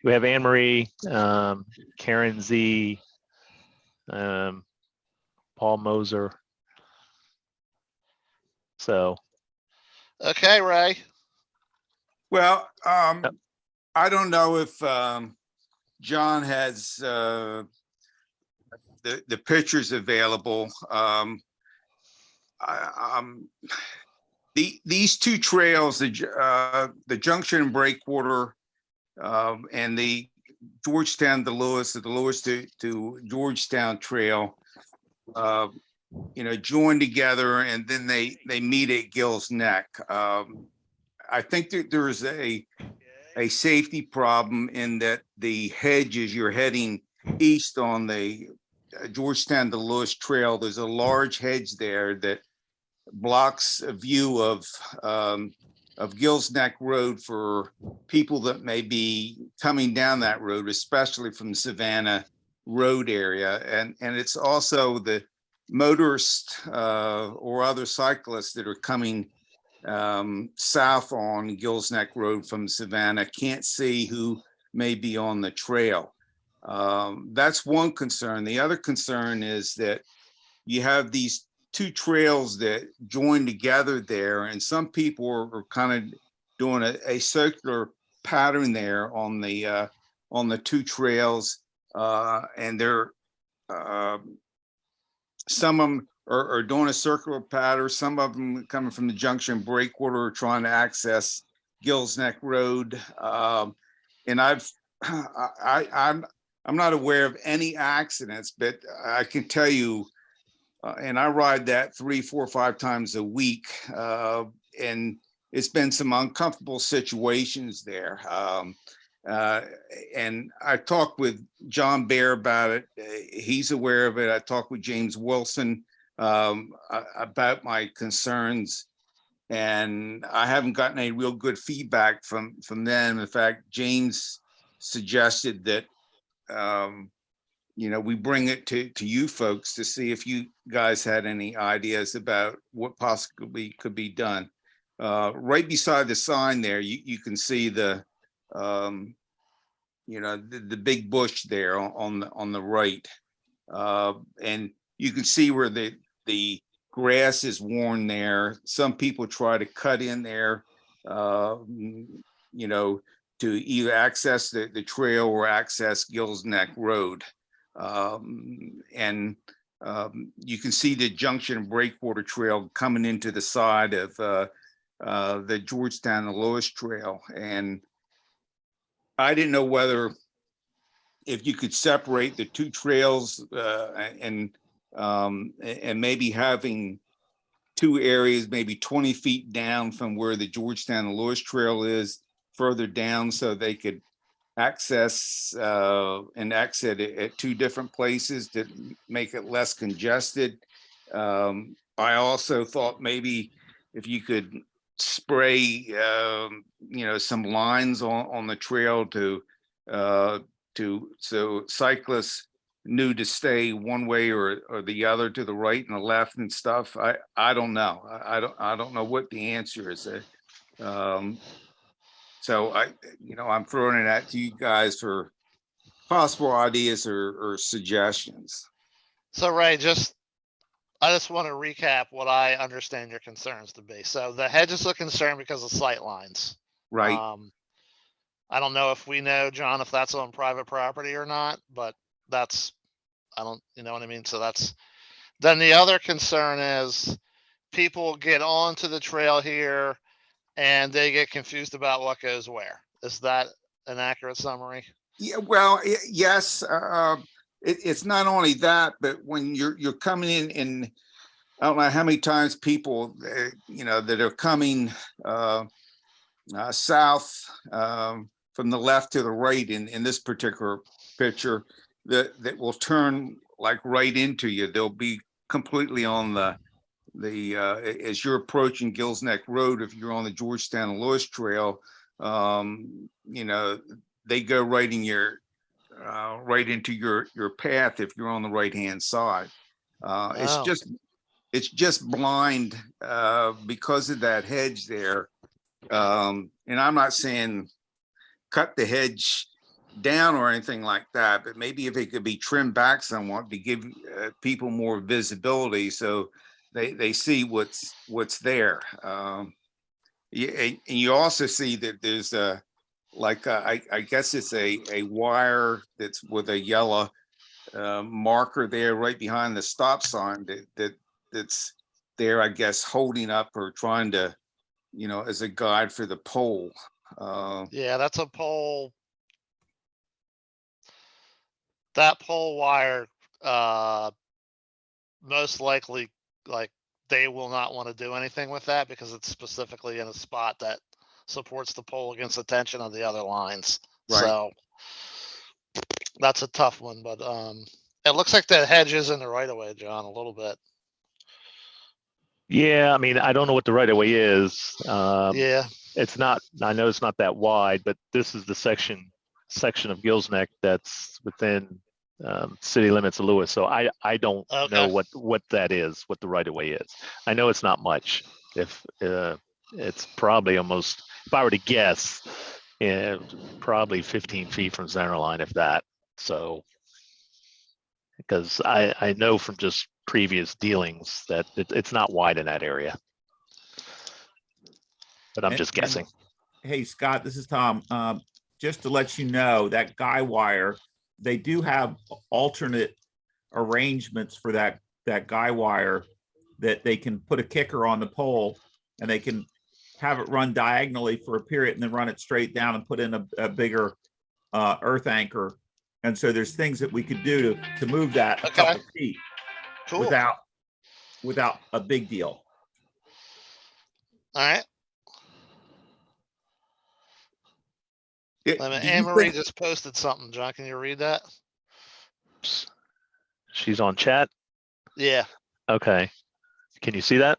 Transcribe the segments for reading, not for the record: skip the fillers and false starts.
we have Anne Marie, Karen Z, Paul Moser. So, Okay, Ray. Well, I don't know if John has the pictures available. These two trails, the Junction and Breakwater, and the Georgetown to Lewis, the Lewis to Georgetown Trail, join together, and then they meet at Gill's Neck. I think that there is a safety problem in that the hedge, as you're heading east on the Georgetown to Lewis Trail, there's a large hedge there that blocks a view of Gill's Neck Road for people that may be coming down that road, especially from the Savannah Road area. And it's also the motorists or other cyclists that are coming south on Gill's Neck Road from Savannah can't see who may be on the trail. That's one concern. The other concern is that you have these two trails that join together there, and some people are kind of doing a circular pattern there on the two trails, and they're some of them are doing a circular pattern. Some of them coming from the Junction Breakwater trying to access Gill's Neck Road, and I'm not aware of any accidents, but I can tell you. And I ride that 3, 4, 5 times a week. And it's been some uncomfortable situations there. And I talked with John Bear about it. He's aware of it. I talked with James Wilson about my concerns. And I haven't gotten any real good feedback from them. In fact, James suggested that we bring it to you folks to see if you guys had any ideas about what possibly could be done. Right beside the sign there, you can see the big bush there on the right, and you can see where the grass is worn there. Some people try to cut in there, to either access the trail or access Gill's Neck Road. And you can see the Junction and Breakwater Trail coming into the side of the Georgetown and Lewis Trail. And I didn't know whether if you could separate the two trails and maybe having two areas, maybe 20 feet down from where the Georgetown and Lewis Trail is, further down, so they could access and exit at two different places to make it less congested. I also thought maybe if you could spray, some lines on the trail so cyclists knew to stay one way or the other, to the right and the left and stuff. I don't know. I don't know what the answer is. So I'm throwing it out to you guys for possible ideas or suggestions. So Ray, I just want to recap what I understand your concerns to be. So the hedges are concerned because of sight lines. Right. I don't know if we know, John, if that's on private property or not, but you know what I mean? So then the other concern is people get onto the trail here and they get confused about what goes where. Is that an accurate summary? Yeah, well, yes. It's not only that, but when you're coming in, and I don't know how many times people, that are coming south from the left to the right in this particular picture, that will turn like right into you. They'll be completely on the as you're approaching Gill's Neck Road. If you're on the Georgetown and Lewis Trail, they go right into your path if you're on the right hand side. It's just blind because of that hedge there. And I'm not saying cut the hedge down or anything like that, but maybe if it could be trimmed back somewhat to give people more visibility so they see what's there. Yeah, and you also see that there's I guess it's a wire that's with a yellow marker there right behind the stop sign that's there, I guess, holding up or trying to, as a guide for the pole. Yeah, that's a pole. That pole wire, most likely, like, they will not want to do anything with that because it's specifically in a spot that supports the pole against the tension of the other lines. Right. So that's a tough one, but it looks like the hedge is in the right of way, John, a little bit. Yeah, I mean, I don't know what the right of way is. Yeah. It's not, I know it's not that wide, but this is the section of Gills Neck that's within city limits of Lewis. So I don't know Okay. what that is, what the right of way is. I know it's not much. If it's probably almost, if I were to guess, probably 15 feet from center line, if that. So, because I know from just previous dealings that it's not wide in that area. But I'm just guessing. Hey, Scott, this is Tom. Just to let you know, that guy wire, they do have alternate arrangements for that guy wire that they can put a kicker on the pole and they can have it run diagonally for a period and then run it straight down and put in a bigger earth anchor. And so there's things that we could do to move that a couple feet Cool. without a big deal. All right. Yeah, Anne-Marie just posted something. John, can you read that? She's on chat. Yeah. Okay. Can you see that?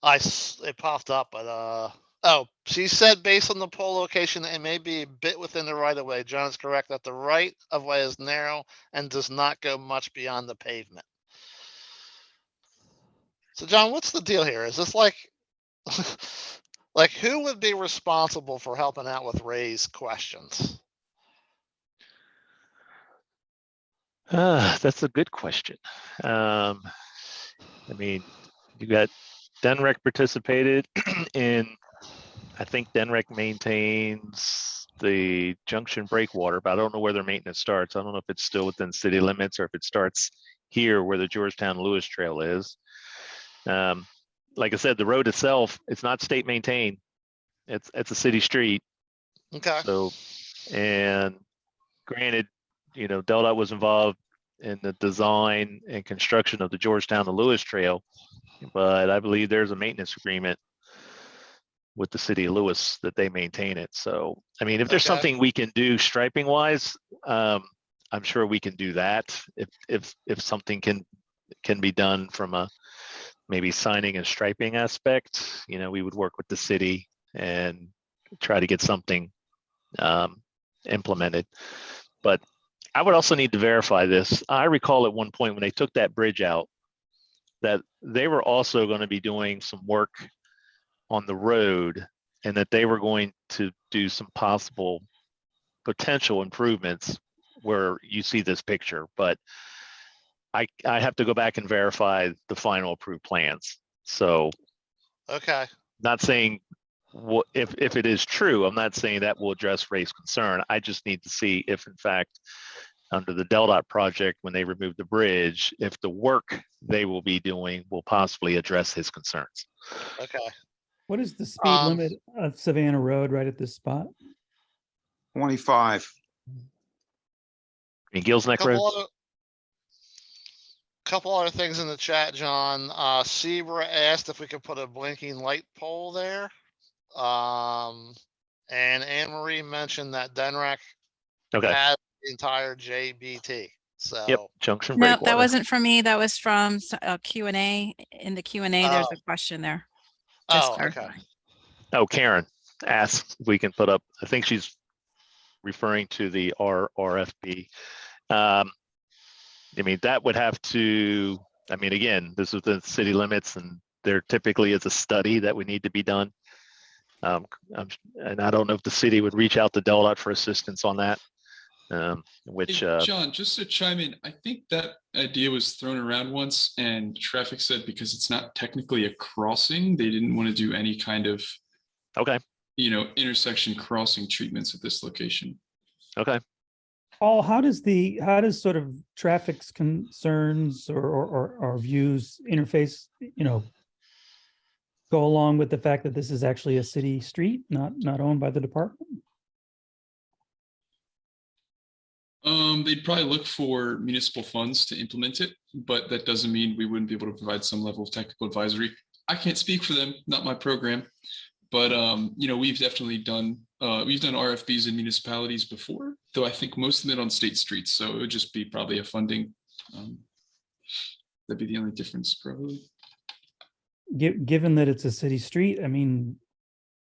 It popped up, but oh, she said based on the pole location, it may be a bit within the right of way. John is correct that the right of way is narrow and does not go much beyond the pavement. So John, what's the deal here? Is this like like who would be responsible for helping out with Ray's questions? That's a good question. I mean, you got Denrec participated in, I think Denrec maintains the junction breakwater, but I don't know where their maintenance starts. I don't know if it's still within city limits or if it starts here where the Georgetown Lewis Trail is. Like I said, the road itself, it's not state maintained. It's a city street. Okay. So, and granted, DelDOT was involved in the design and construction of the Georgetown to Lewis Trail, but I believe there's a maintenance agreement with the city of Lewis that they maintain it. So, I mean, if there's something we can do striping wise, I'm sure we can do that. If something can be done from a maybe signing and striping aspect, we would work with the city and try to get something implemented. But I would also need to verify this. I recall at one point when they took that bridge out, that they were also going to be doing some work on the road and that they were going to do some possible potential improvements where you see this picture, but I have to go back and verify the final approved plans. So, Okay. not saying if it is true, I'm not saying that will address Ray's concern. I just need to see if in fact under the DelDOT project, when they remove the bridge, if the work they will be doing will possibly address his concerns. Okay. What is the speed limit of Savannah Road right at this spot? 25. In Gills Neck Road? Couple other things in the chat, John. Sebra asked if we could put a blinking light pole there. And Anne-Marie mentioned that Denrec Okay. had the entire JBT. So Yep, junction No, breakwater. that wasn't from me. That was from Q&A. In the Q&A, there's a question there. Just clarifying. Oh, Karen asked if we can put up, I think she's referring to the RFP. I mean, that would have to, I mean, again, this is the city limits and there typically is a study that would need to be done. And I don't know if the city would reach out to DelDOT for assistance on that. Which Hey, John, just to chime in, I think that idea was thrown around once and traffic said because it's not technically a crossing, they didn't want to do any kind of, okay, intersection crossing treatments at this location. Paul, how does sort of traffic's concerns or views interface, go along with the fact that this is actually a city street, not owned by the department? They'd probably look for municipal funds to implement it, but that doesn't mean we wouldn't be able to provide some level of technical advisory. I can't speak for them, not my program, but we've definitely done RFPs in municipalities before, though I think most of it on state streets. So it would just be probably a funding. That'd be the only difference, probably. Given that it's a city street, I mean,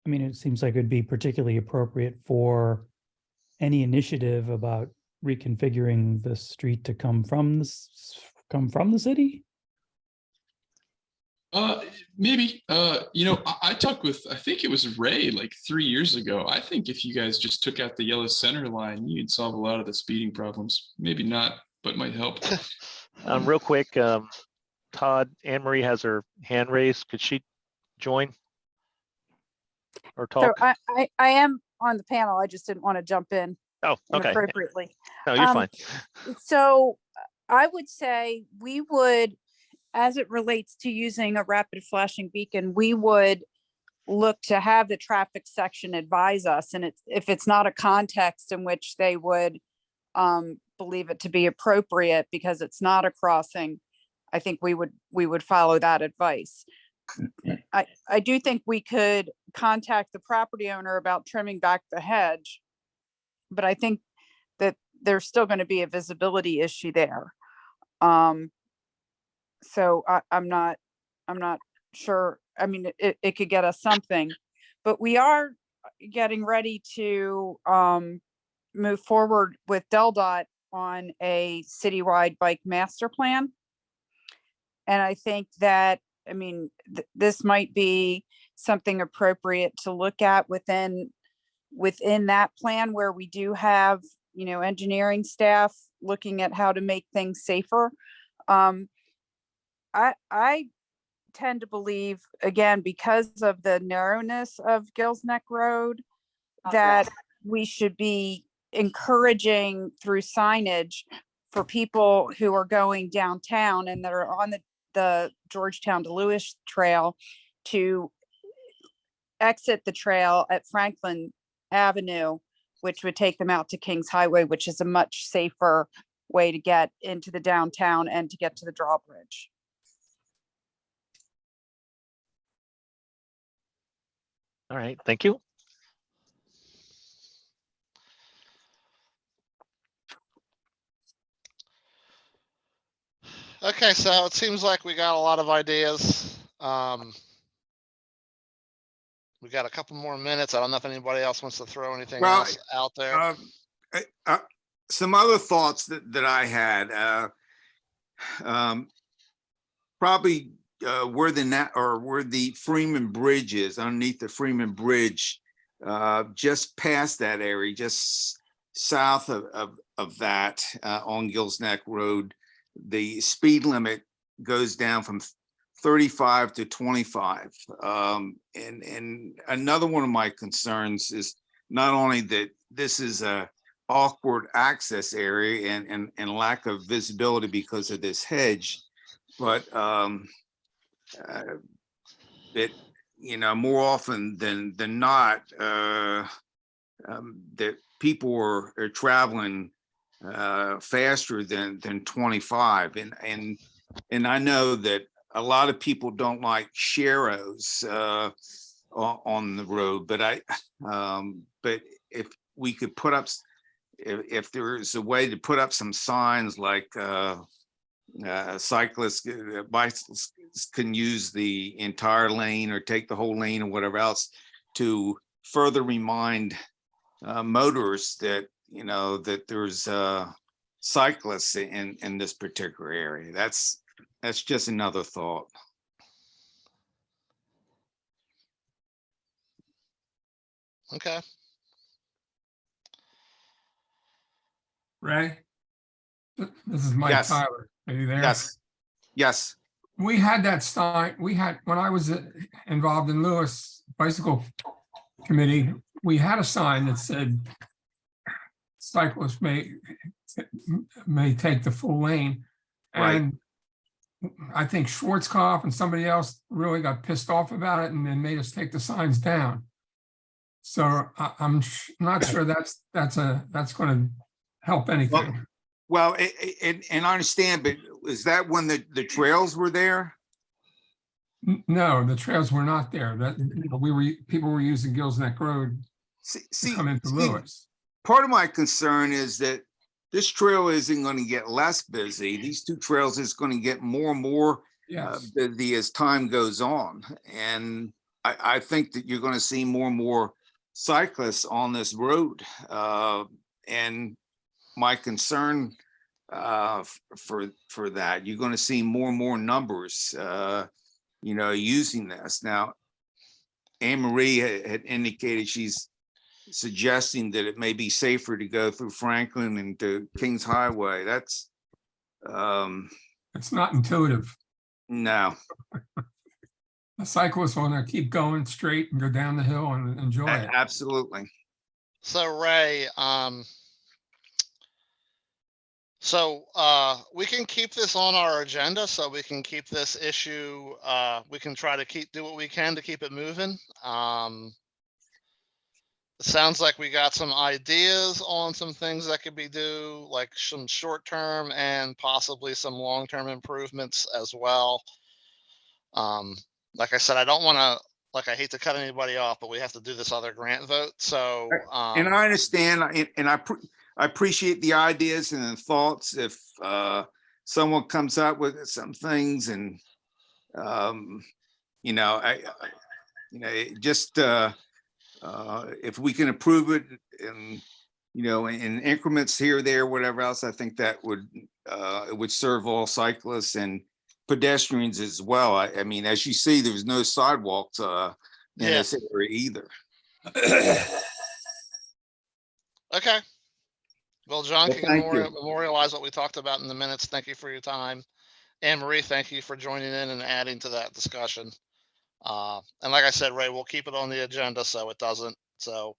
it seems like it'd be particularly appropriate for any initiative about reconfiguring the street to come from the city. Maybe. I talked with, I think it was Ray like 3 years ago. I think if you guys just took out the yellow center line, you'd solve a lot of the speeding problems. Maybe not, but might help. real quick, Todd, Anne Marie has her hand raised. Could she join or talk? So I am on the panel. I just didn't want to jump in Oh, okay. inappropriately. No, you're fine. So I would say we would, as it relates to using a rapid flashing beacon, we would look to have the traffic section advise us. And if it's not a context in which they would believe it to be appropriate because it's not a crossing, I think we would follow that advice. I do think we could contact the property owner about trimming back the hedge, but I think that there's still going to be a visibility issue there. So I'm not sure. I mean, it could get us something, but we are getting ready to move forward with DelDOT on a citywide bike master plan. And I think that, this might be something appropriate to look at within that plan, where we do have, engineering staff looking at how to make things safer. I tend to believe, again, because of the narrowness of Gills Neck Road, that we should be encouraging through signage for people who are going downtown and that are on the Georgetown to Lewis Trail to exit the trail at Franklin Avenue, which would take them out to Kings Highway, which is a much safer way to get into the downtown and to get to the drawbridge. All right, thank you. Okay, so it seems like we got a lot of ideas. We got a couple more minutes. I don't know if anybody else wants to throw anything else out there. Some other thoughts that I had, probably where the Freeman Bridge is, underneath the Freeman Bridge, just past that area, just south of that, on Gills Neck Road, the speed limit goes down from 35 to 25. And another one of my concerns is not only that this is a awkward access area and lack of visibility because of this hedge, but that, more often than not, that people are traveling faster than 25. And I know that a lot of people don't like sharrows on the road, but but if we could put up, if there is a way to put up some signs like cyclists, bicyclists can use the entire lane or take the whole lane or whatever else, to further remind motorists that, that there's cyclists in this particular area. That's just another thought. Okay. Ray? This is Mike Yes. Tyler. Are you there? Yes, yes, We had that sign, when I was involved in Lewis Bicycle Committee, we had a sign that said cyclists may take the full lane. Right. And I think Schwarzkopf and somebody else really got pissed off about it and then made us take the signs down. So I'm not sure that's going to help anything. well, and I understand, but is that when the trails were there? No, the trails were not there. People were using Gills Neck Road to come into Lewis. Part of my concern is that this trail isn't going to get less busy. These two trails is going to get more and more Yes. busy as time goes on. And I think that you're going to see more and more cyclists on this road. And my concern for that, you're going to see more and more numbers, using this. Now, Anne Marie had indicated she's suggesting that it may be safer to go through Franklin and to Kings Highway. That's It's not intuitive. no, The cyclists want to keep going straight and go down the hill and enjoy it. absolutely. So Ray, we can keep this on our agenda, so we can keep this issue, we can try to do what we can to keep it moving. It sounds like we got some ideas on some things that could be do, like some short-term and possibly some long-term improvements as well. Like I said, I don't want to, I hate to cut anybody off, but we have to do this other grant vote. So, And I understand, and I appreciate the ideas and the thoughts. If someone comes up with some things, and if we can approve it, and in increments here, there, whatever else, I think that would it would serve all cyclists and pedestrians as well. I mean, as you see, there's no sidewalks in this area either. okay. Well, John Well, can thank you. memorialize what we talked about in the minutes. Thank you for your time. Anne Marie, thank you for joining in and adding to that discussion. And like I said, Ray, we'll keep it on the agenda so it doesn't. So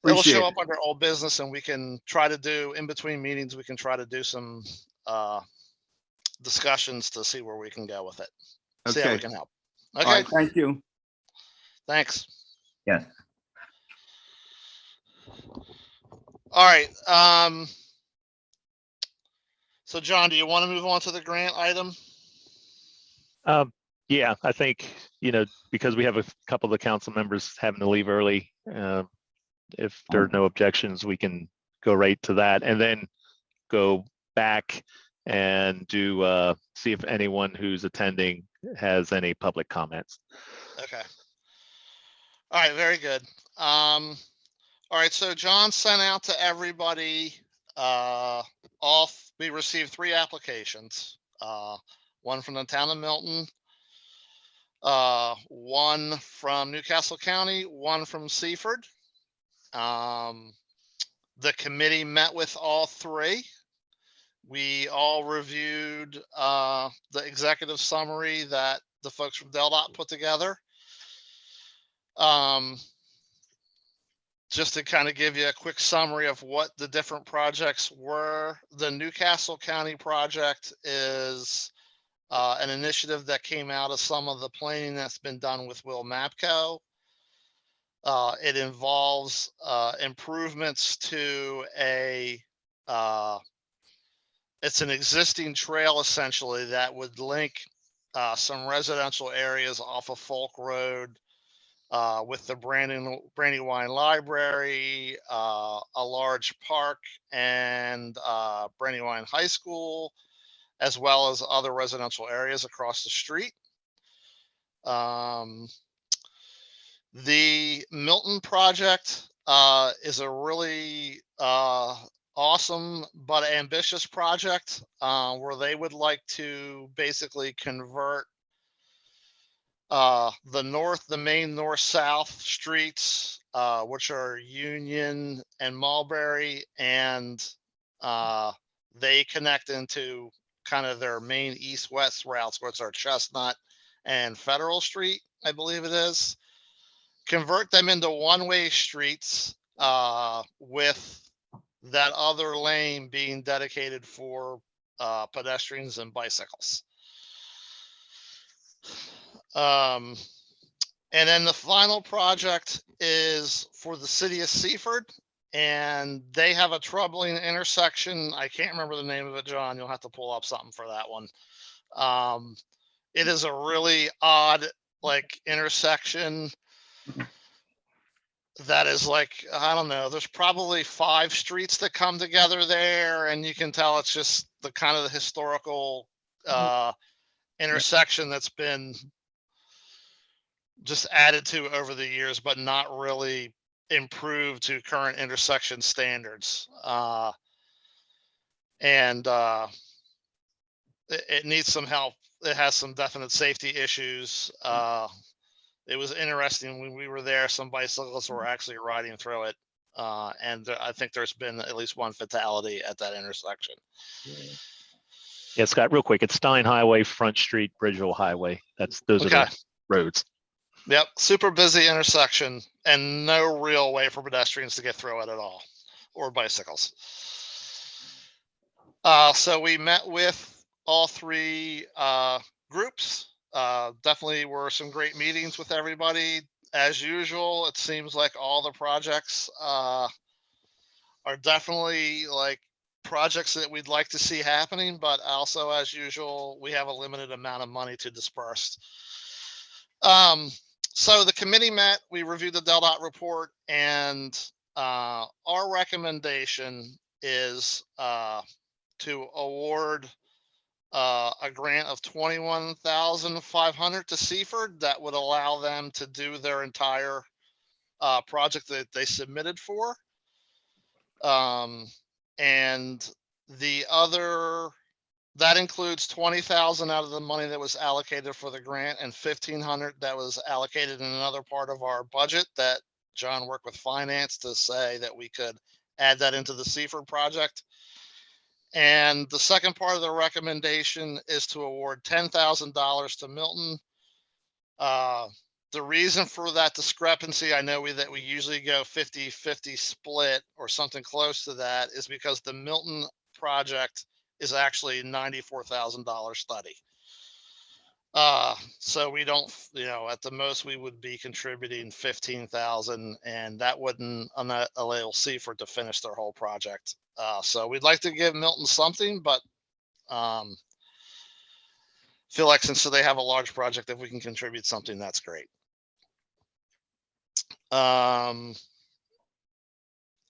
it will show up under old business, and we can try to do in between meetings. We can try to do some discussions to see where we can go with it. See how we can help. Okay. All right, thank you. Thanks. Yes. All right. So John, do you want to move on to the grant item? Yeah, I think, because we have a couple of the council members having to leave early, if there are no objections, we can go right to that and then go back and do see if anyone who's attending has any public comments. Okay. All right, very good. All right, so John sent out to everybody, we received 3 applications. One from the town of Milton, one from Newcastle County, one from Seaford. The committee met with all 3. We all reviewed the executive summary that the folks from DelDOT put together. Just to kind of give you a quick summary of what the different projects were. The Newcastle County project is an initiative that came out of some of the planning that's been done with Will Mapco. It involves improvements to it's an existing trail essentially that would link some residential areas off of Folk Road with the Brandywine Library, a large park, and Brandywine High School, as well as other residential areas across the street. The Milton project is a really awesome but ambitious project where they would like to basically convert the main north-south streets, which are Union and Mulberry, and they connect into kind of their main east-west routes, which are Chestnut and Federal Street, I believe it is. Convert them into one-way streets, with that other lane being dedicated for pedestrians and bicycles. And then the final project is for the city of Seaford, and they have a troubling intersection. I can't remember the name of it, John. You'll have to pull up something for that one. It is a really odd, like, intersection that is like, I don't know, there's probably 5 streets that come together there, and you can tell it's just the kind of the historical intersection that's been just added to over the years, but not really improved to current intersection standards. And it needs some help. It has some definite safety issues. It was interesting when we were there, some bicyclists were actually riding through it. And I think there's been at least one fatality at that intersection. Yeah, Scott, real quick, it's Stein Highway, Front Street, Bridgeville Highway. Those are Okay. the roads. Yep, super busy intersection and no real way for pedestrians to get through it at all, or bicycles. So we met with all 3 groups. Definitely were some great meetings with everybody. As usual, it seems like all the projects are definitely like projects that we'd like to see happening, but also, as usual, we have a limited amount of money to disperse. So the committee met, we reviewed the DelDOT report, and our recommendation is to award a grant of $21,500 to Seaford that would allow them to do their entire project that they submitted for. And the other, that includes 20,000 out of the money that was allocated for the grant, and 1,500 that was allocated in another part of our budget that John worked with finance to say that we could add that into the Seaford project. And the second part of the recommendation is to award $10,000 to Milton. The reason for that discrepancy, I know that we usually go 50-50 split or something close to that, is because the Milton project is actually $94,000 study. So we don't, at the most we would be contributing 15,000, and that wouldn't allow Seaford to finish their whole project. So we'd like to give Milton something, but feel like since they have a large project, if we can contribute something, that's great.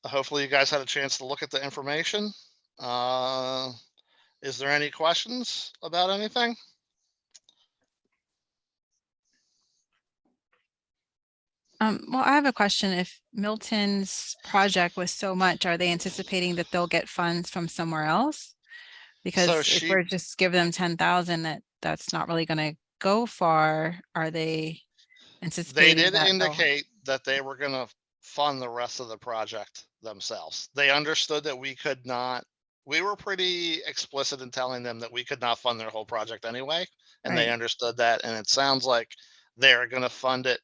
Hopefully you guys had a chance to look at the information. Is there any questions about anything? Well, I have a question. If Milton's project was so much, are they anticipating that they'll get funds from somewhere else? Because if we're just giving them 10,000, that's not really going to go far. Are they anticipating? They did indicate that they were going to fund the rest of the project themselves. They understood that we could not. We were pretty explicit in telling them that we could not fund their whole project anyway, and they understood that. And it sounds like they're going to fund it.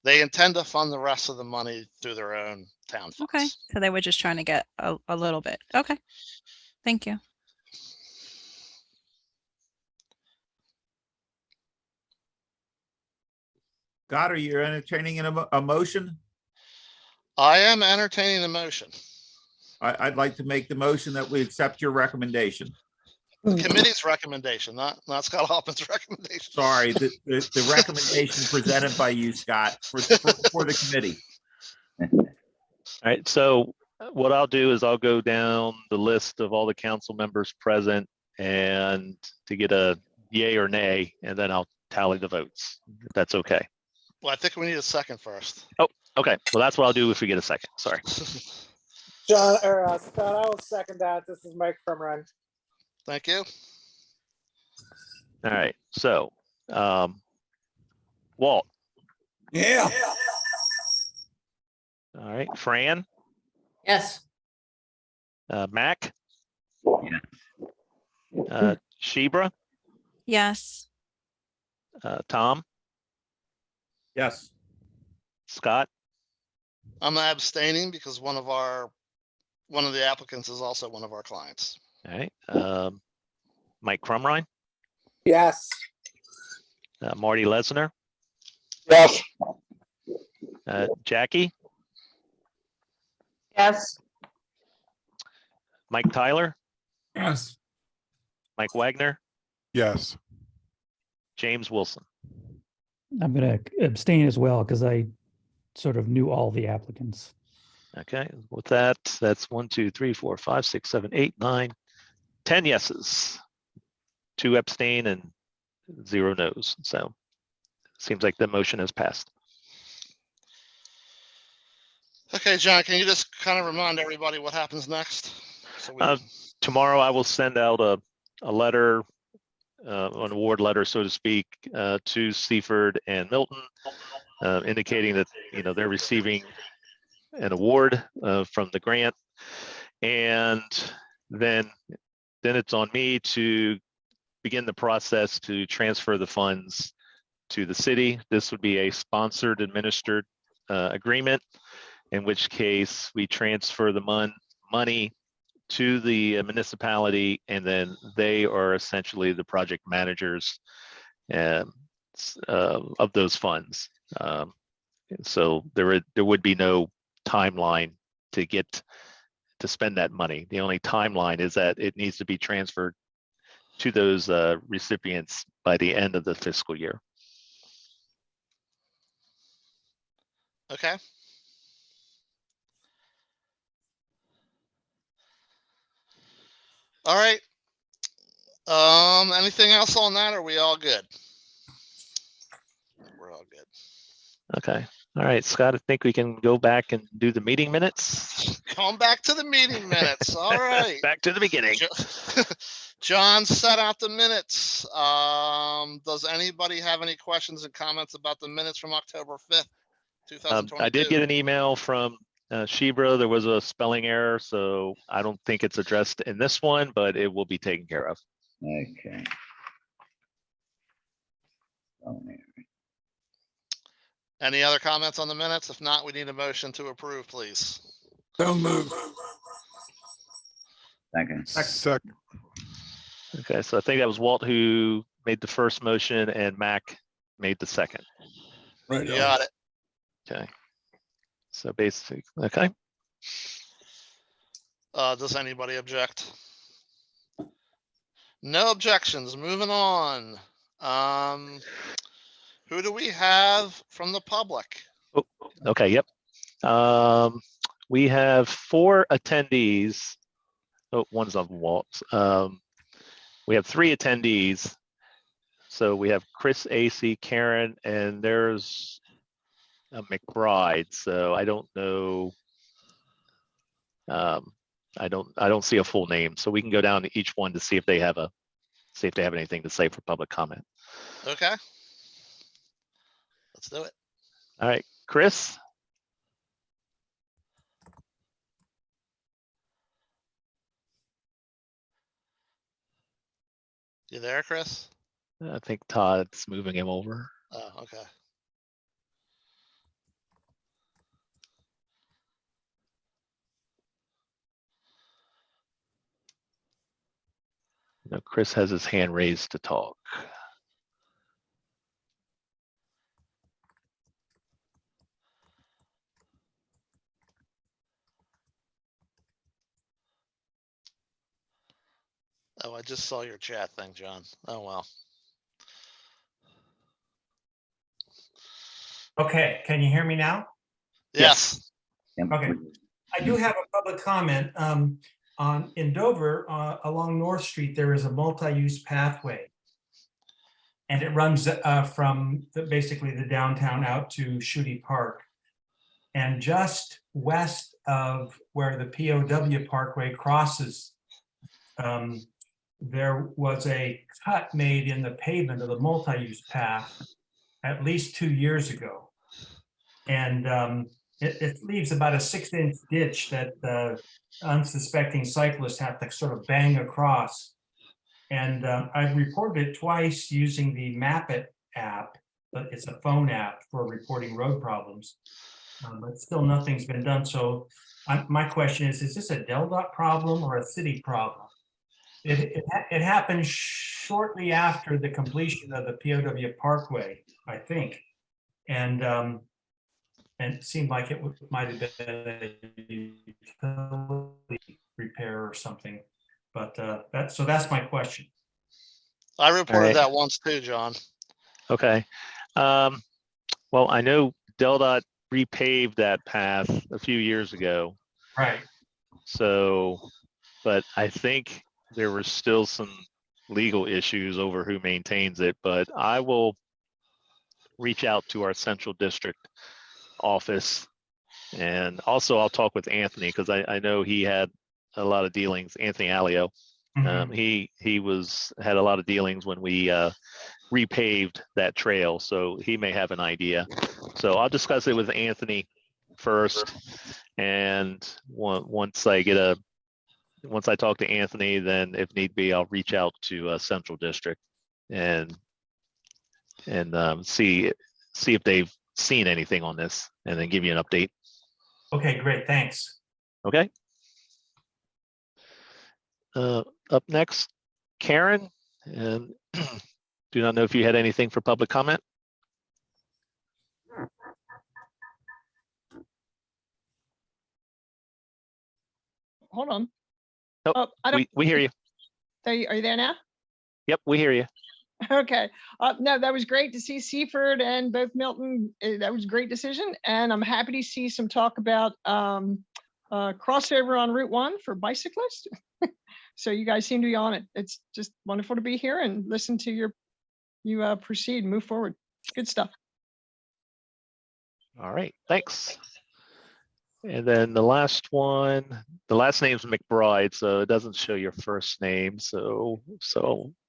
They intend to fund the rest of the money through their own town funds. Okay, so they were just trying to get a little bit. Okay, thank you. Scott, are you entertaining a motion? I am entertaining the motion. I'd like to make the motion that we accept your recommendation. The committee's recommendation, not Scott Hoffman's recommendation. Sorry, the recommendation presented by you, Scott, for the committee. All right, so what I'll do is I'll go down the list of all the council members present and to get a yay or nay, and then I'll tally the votes, if that's okay. Well, I think we need a second first. Oh, okay. Well, that's what I'll do if we get a second. Sorry. Scott, I will second that. This is Mike from Run. Thank you. All right. So Walt. Yeah. All right, Fran, Yes. Mac, Yeah. Shebra, Yes. Tom, Yes. Scott, I'm abstaining because one of the applicants is also one of our clients. all right, Mike Crumrine, Yes. Marty Lesnar, Yes. Jackie, Yes. Mike Tyler, Yes. Mike Wagner, Yes. James Wilson. I'm going to abstain as well because I sort of knew all the applicants. Okay, with that, that's 1, 2, 3, 4, 5, 6, 7, 8, 9, 10 yeses, 2 abstain and 0 no's. So seems like the motion has passed. Okay, John, can you just kind of remind everybody what happens next? So we, Tomorrow I will send out a letter, an award letter, so to speak, to Seaford and Milton, indicating that, you know, they're receiving an award from the grant. And then it's on me to begin the process to transfer the funds to the city. This would be a sponsored administered agreement, in which case we transfer the money to the municipality, and then they are essentially the project managers of those funds. So there would be no timeline to spend that money. The only timeline is that it needs to be transferred to those recipients by the end of the fiscal year. okay. All right. Anything else on that? Or are we all good? We're all good. Okay. All right, Scott, I think we can go back and do the meeting minutes. Going back to the meeting minutes. All right. Back to the beginning. John set out the minutes. Does anybody have any questions and comments about the minutes from October 5th, 2022? I did get an email from Shebra. There was a spelling error, so I don't think it's addressed in this one, but it will be taken care of. Okay. Oh, man. Any other comments on the minutes? If not, we need a motion to approve, please. So moved. Second. Second. Okay, so I think that was Walt who made the first motion and Mac made the second. Right. You got it. Okay. So basically, okay. Does anybody object? No objections. Moving on. Who do we have from the public? Oh, okay, yep. We have 4 attendees. Oh, one's of Walt's. We have 3 attendees. So we have Chris, AC, Karen, and there's a McBride. So I don't know. I don't see a full name. So we can go down to each one to see if they have anything to say for public comment. Okay. Let's do it. All right, Chris. You there, Chris? I think Todd's moving him over. Oh, okay. No, Chris has his hand raised to talk. Oh, I just saw your chat thing, John. Oh, well. Okay, can you hear me now? Yes. Okay. I do have a public comment. In Dover, along North Street, there is a multi-use pathway. And it runs from basically the downtown out to Shooty Park. And just west of where the POW Parkway crosses, there was a cut made in the pavement of the multi-use path. at least 2 years ago. And it leaves about a 6-inch ditch that unsuspecting cyclists have to sort of bang across. And I've reported it twice using the Map It app, but it's a phone app for reporting road problems. But still nothing's been done. So my question is this a DelDOT problem or a city problem? It happened shortly after the completion of the POW Parkway, I think. And it seemed like it might have been a utility repair or something. But that's my question. I reported right. that once too, John. Okay. Well, I know DelDOT repaved that path a few years ago. Right. So, but I think there were still some legal issues over who maintains it, but I will reach out to our central district office. And also I'll talk with Anthony because I know he had a lot of dealings, Anthony Alio. He had a lot of dealings when we repaved that trail, so he may have an idea. So I'll discuss it with Anthony first, and once I talk to Anthony, then if need be, I'll reach out to Central District and see if they've seen anything on this, and then give you an update. Okay, great, thanks. Okay. Up next, Karen, and do not know if you had anything for public comment. Hold on. Nope, Oh, I don't. we hear you. Are you there now? Yep, we hear you. Okay. No, that was great to see Seaford and both Milton. That was a great decision. And I'm happy to see some talk about crossover on Route 1 for bicyclists. So you guys seem to be on it. It's just wonderful to be here and listen to you proceed and move forward. Good stuff. All right, thanks. And then the last one, the last name's McBride, so it doesn't show your first name. So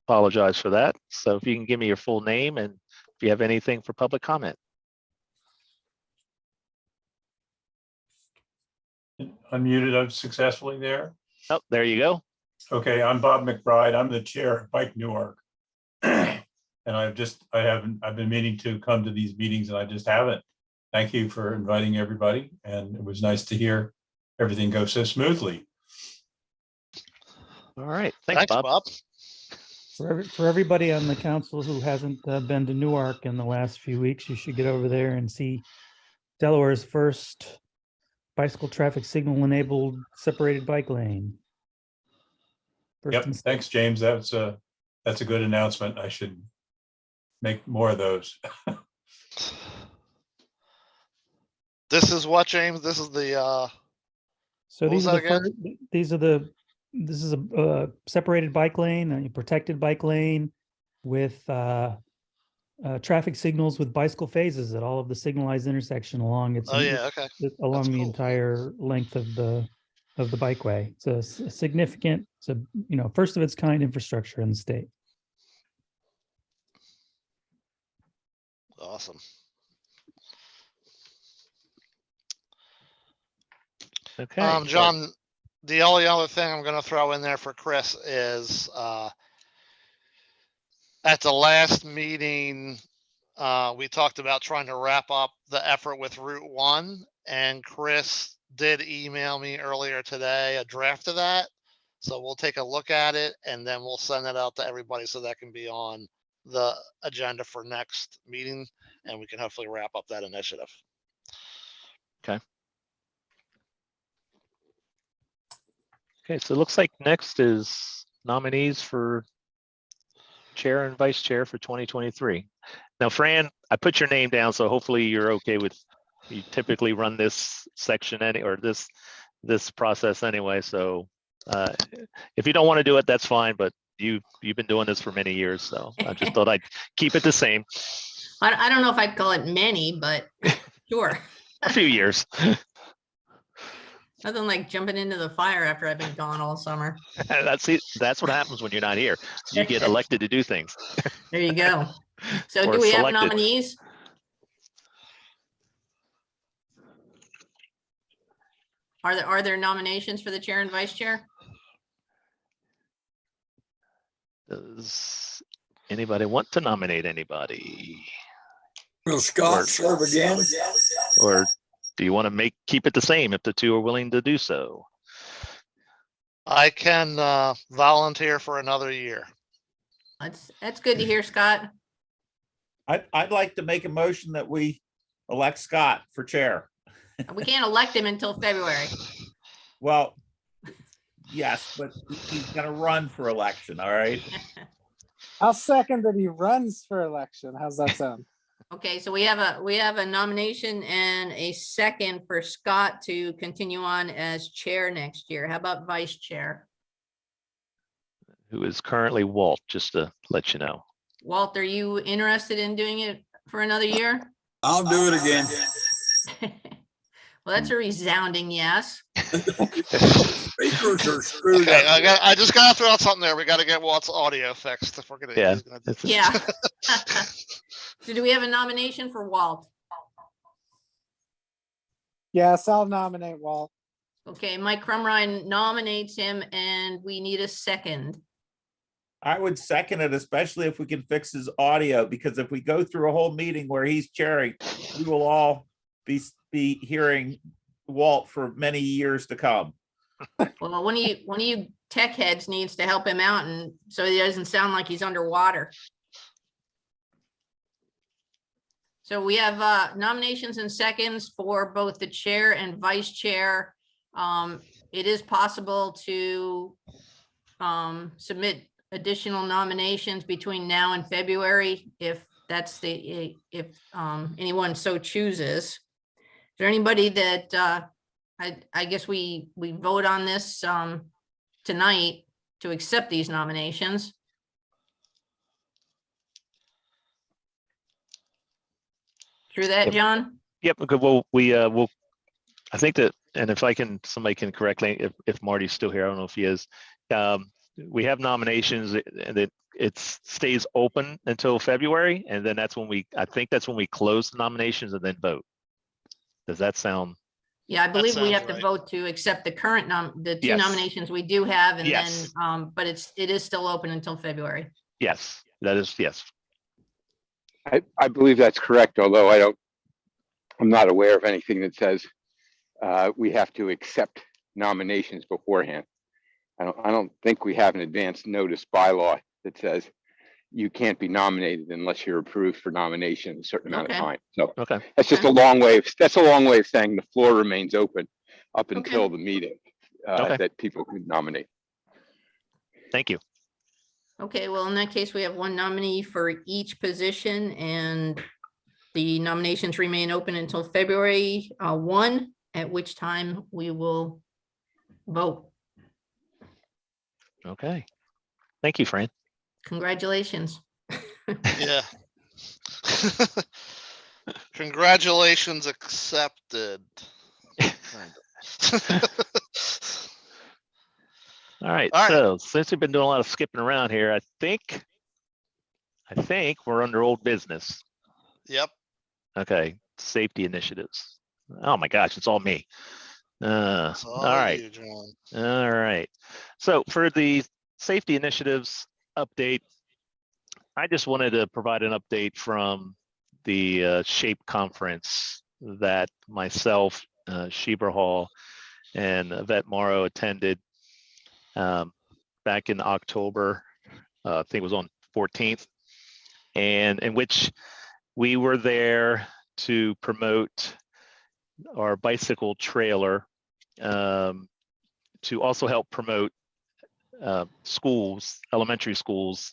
apologize for that. So if you can give me your full name and if you have anything for public comment. Unmuted, I'm successfully there. Oh, there you go. Okay, I'm Bob McBride. I'm the chair of Bike Newark. And I've been meaning to come to these meetings and I just haven't. Thank you for inviting everybody. And it was nice to hear everything go so smoothly. All right, thanks Bob. For everybody on the council who hasn't been to Newark in the last few weeks, you should get over there and see Delaware's first bicycle traffic signal enabled separated bike lane. Yep, thanks, James. That's a good announcement. I should make more of those. This is what, James? This is the so this is a separated bike lane, a protected bike lane with traffic signals with bicycle phases at all of the signalized intersection along its along the entire length of the bikeway. It's a significant, first of its kind infrastructure in the state. Awesome. Okay. John, the only other thing I'm going to throw in there for Chris is at the last meeting, we talked about trying to wrap up the effort with Route 1, and Chris did email me earlier today a draft of that. So we'll take a look at it and then we'll send it out to everybody so that can be on the agenda for next meeting and we can hopefully wrap up that initiative. Okay. Okay, so it looks like next is nominees for chair and vice chair for 2023. Now, Fran, I put your name down, so hopefully you're okay with, you typically run this section or this process anyway. So if you don't want to do it, that's fine, but you've been doing this for many years, so I just thought I'd keep it the same. I don't know if I'd call it many, but sure. A few years. Nothing like jumping into the fire after I've been gone all summer. That's what happens when you're not here. You get elected to do things. There you go. So Or do we selected. have nominees? Are there nominations for the chair and vice chair? Does anybody want to nominate anybody? Will Scott serve again? Or do you want to keep it the same if the two are willing to do so? I can volunteer for another year. That's good to hear, Scott. I'd like to make a motion that we elect Scott for chair. We can't elect him until February. Well, yes, but he's gonna run for election, all right? I'll second that he runs for election. How's that sound? Okay, so we have a nomination and a second for Scott to continue on as chair next year. How about vice chair? Who is currently Walt, just to let you know. Walt, are you interested in doing it for another year? I'll do it again. Well, that's a resounding yes. Speakers are screwed Okay, up. I just gotta throw out something there. We gotta get Walt's audio fixed if we're gonna. Yeah. Yeah. So do we have a nomination for Walt? Yes, I'll nominate Walt. Okay, Mike Crumrine nominates him and we need a second. I would second it, especially if we can fix his audio, because if we go through a whole meeting where he's chairing, we will all be hearing Walt for many years to come. Well, one of you tech heads needs to help him out, and so he doesn't sound like he's underwater. So we have nominations and seconds for both the chair and vice chair. It is possible to submit additional nominations between now and February if anyone so chooses. Is there anybody that I guess we vote on this tonight to accept these nominations? True that, Yep. John? Yep, good. Well, we'll, I think that, and if somebody can correct me, if Marty's still here, I don't know if he is. We have nominations that it stays open until February, and then I think that's when we close the nominations and then vote. Does that sound? Yeah, I believe we sounds have to right. vote to accept the current the two Yes. nominations we do have, and Yes. then, but it is still open until February. Yes, that is, yes. I believe that's correct, although I'm not aware of anything that says we have to accept nominations beforehand. I don't think we have an advance notice bylaw that says you can't be nominated unless you're approved for nomination a certain amount of Okay. time. So Okay, that's just Okay. a long way of saying the floor remains open up until the meeting Okay. that people can nominate. thank you. Okay, well, in that case, we have one nominee for each position, and the nominations remain open until February 1, at which time we will vote. Okay, thank you, Fran. Congratulations. Yeah. Congratulations accepted. All right, All right. so since we've been doing a lot of skipping around here, I think we're under old business. Yep. Okay, safety initiatives. Oh my gosh, it's all me. It's All right. you, John. All right. So for the safety initiatives update, I just wanted to provide an update from the SHAPE conference that myself, Sheber Hall, and Yvette Morrow attended back in October. I think it was on 14th, and in which we were there to promote our bicycle trailer, to also help promote schools, elementary schools,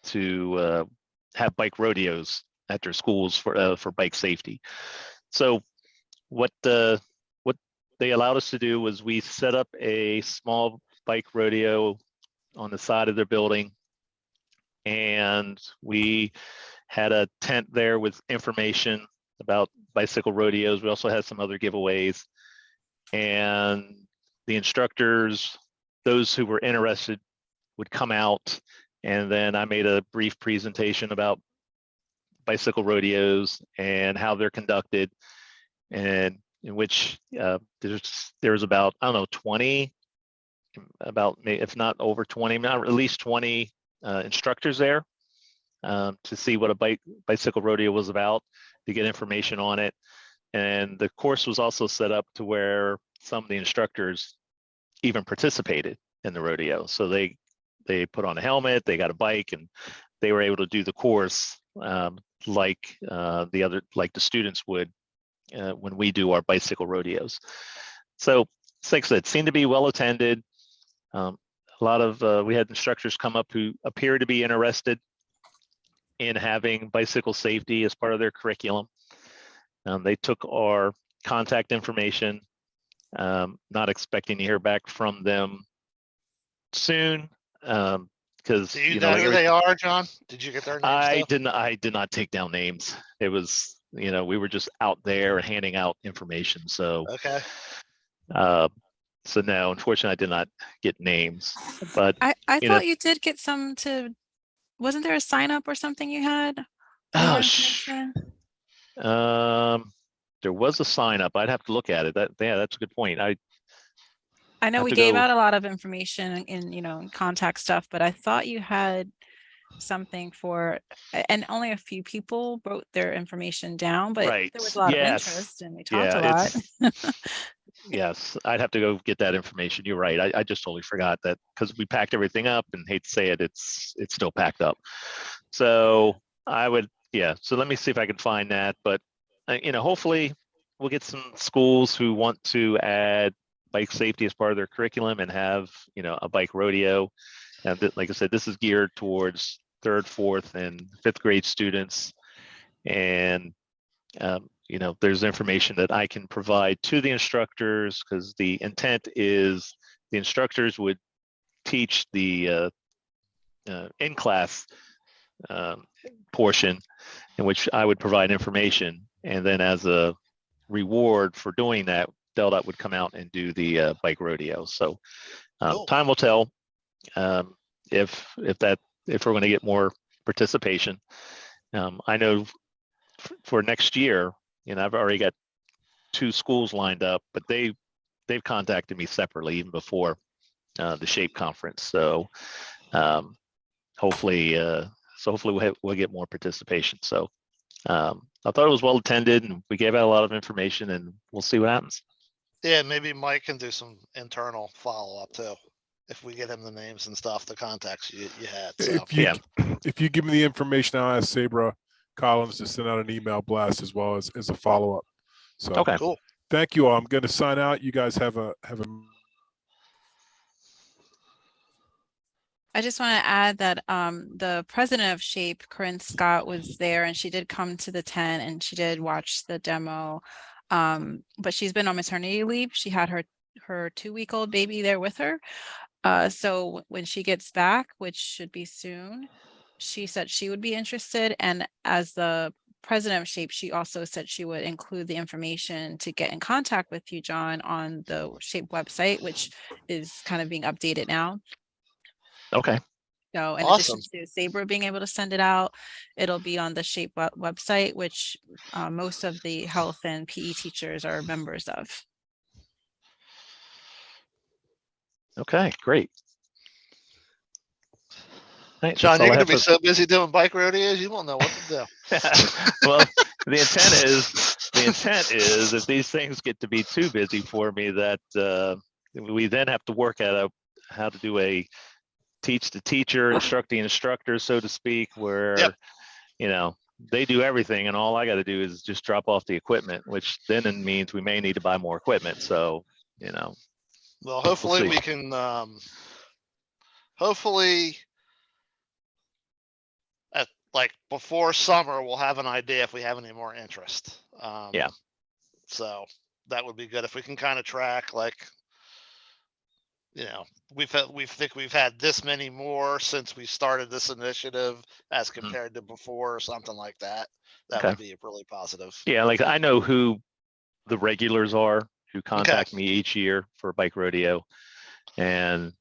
to have bike rodeos at their schools for bike safety. So what they allowed us to do was we set up a small bike rodeo on the side of their building, and we had a tent there with information about bicycle rodeos. We also had some other giveaways, and the instructors, those who were interested, would come out, and then I made a brief presentation about bicycle rodeos and how they're conducted, and in which there was about, I don't know, 20, if not over 20, not at least 20 instructors there to see what a bicycle rodeo was about, to get information on it. And the course was also set up to where some of the instructors even participated in the rodeo. So they put on a helmet, they got a bike, and they were able to do the course like the students would when we do our bicycle rodeos. So, like I said, seemed to be well attended. A lot of we had instructors come up who appear to be interested in having bicycle safety as part of their curriculum. They took our contact information, not expecting to hear back from them soon. Because do you know who they are, John? Did you get their names? I did not take down names. It was, we were just out there handing out information. So okay. So no, unfortunately, I did not get names. But I thought you did get some to. Wasn't there a sign up or something you had? There was a sign up. I'd have to look at it. That's a good point. I know we gave out a lot of information in contact stuff, but I thought you had something for, and only a few people wrote their information down, but right. there was a lot of interest and we talked a lot. Yes, I'd have to go get that information. You're right. I just totally forgot that, because we packed everything up, and hate to say it, it's still packed up. So so let me see if I can find that. But hopefully we'll get some schools who want to add bike safety as part of their curriculum and have a bike rodeo. And like I said, this is geared towards 3rd, 4th, and 5th grade students. And there's information that I can provide to the instructors, because the intent is the instructors would teach the in-class portion, in which I would provide information. And then as a reward for doing that, Delta would come out and do the bike rodeo. So time will tell if we're going to get more participation. I know for next year, I've already got 2 schools lined up, but they've contacted me separately even before the SHAPE conference. So hopefully we'll get more participation. So I thought it was well attended, and we gave out a lot of information, and we'll see what happens. Yeah, maybe Mike can do some internal follow-up too, if we get him the names and stuff, the contacts you had. So. If you give me the information, I'll ask Sabra Collins to send out an email blast as well as a follow-up. So okay, cool. Thank you all. I'm going to sign out. You guys have a. I just want to add that the president of SHAPE, Corinne Scott, was there, and she did come to the tent and she did watch the demo. But she's been on maternity leave. She had her 2-week-old baby there with her. So when she gets back, which should be soon, she said she would be interested. And as the president of SHAPE, she also said she would include the information to get in contact with you, John, on the SHAPE website, which is kind of being updated now. Okay. So in Awesome. addition to Sabra being able to send it out, it'll be on the SHAPE website, which most of the health and PE teachers are members of. Okay, great. Thanks. John, you're going to be so busy doing bike rodeos, you won't know what to do. Well, the intent is if these things get to be too busy for me, that we then have to work out how to do a teach the teacher, instruct the instructor, so to speak, where they do everything, and all I got to do is just drop off the equipment, which then means we may need to buy more equipment. So well, hopefully we can hopefully at before summer we'll have an idea if we have any more interest. Yeah, so that would be good if we can kind of track we've had this many more since we started this initiative as compared to before, or something like that. That would be really positive. Yeah, I know who the regulars are who contact me each year for a bike rodeo. And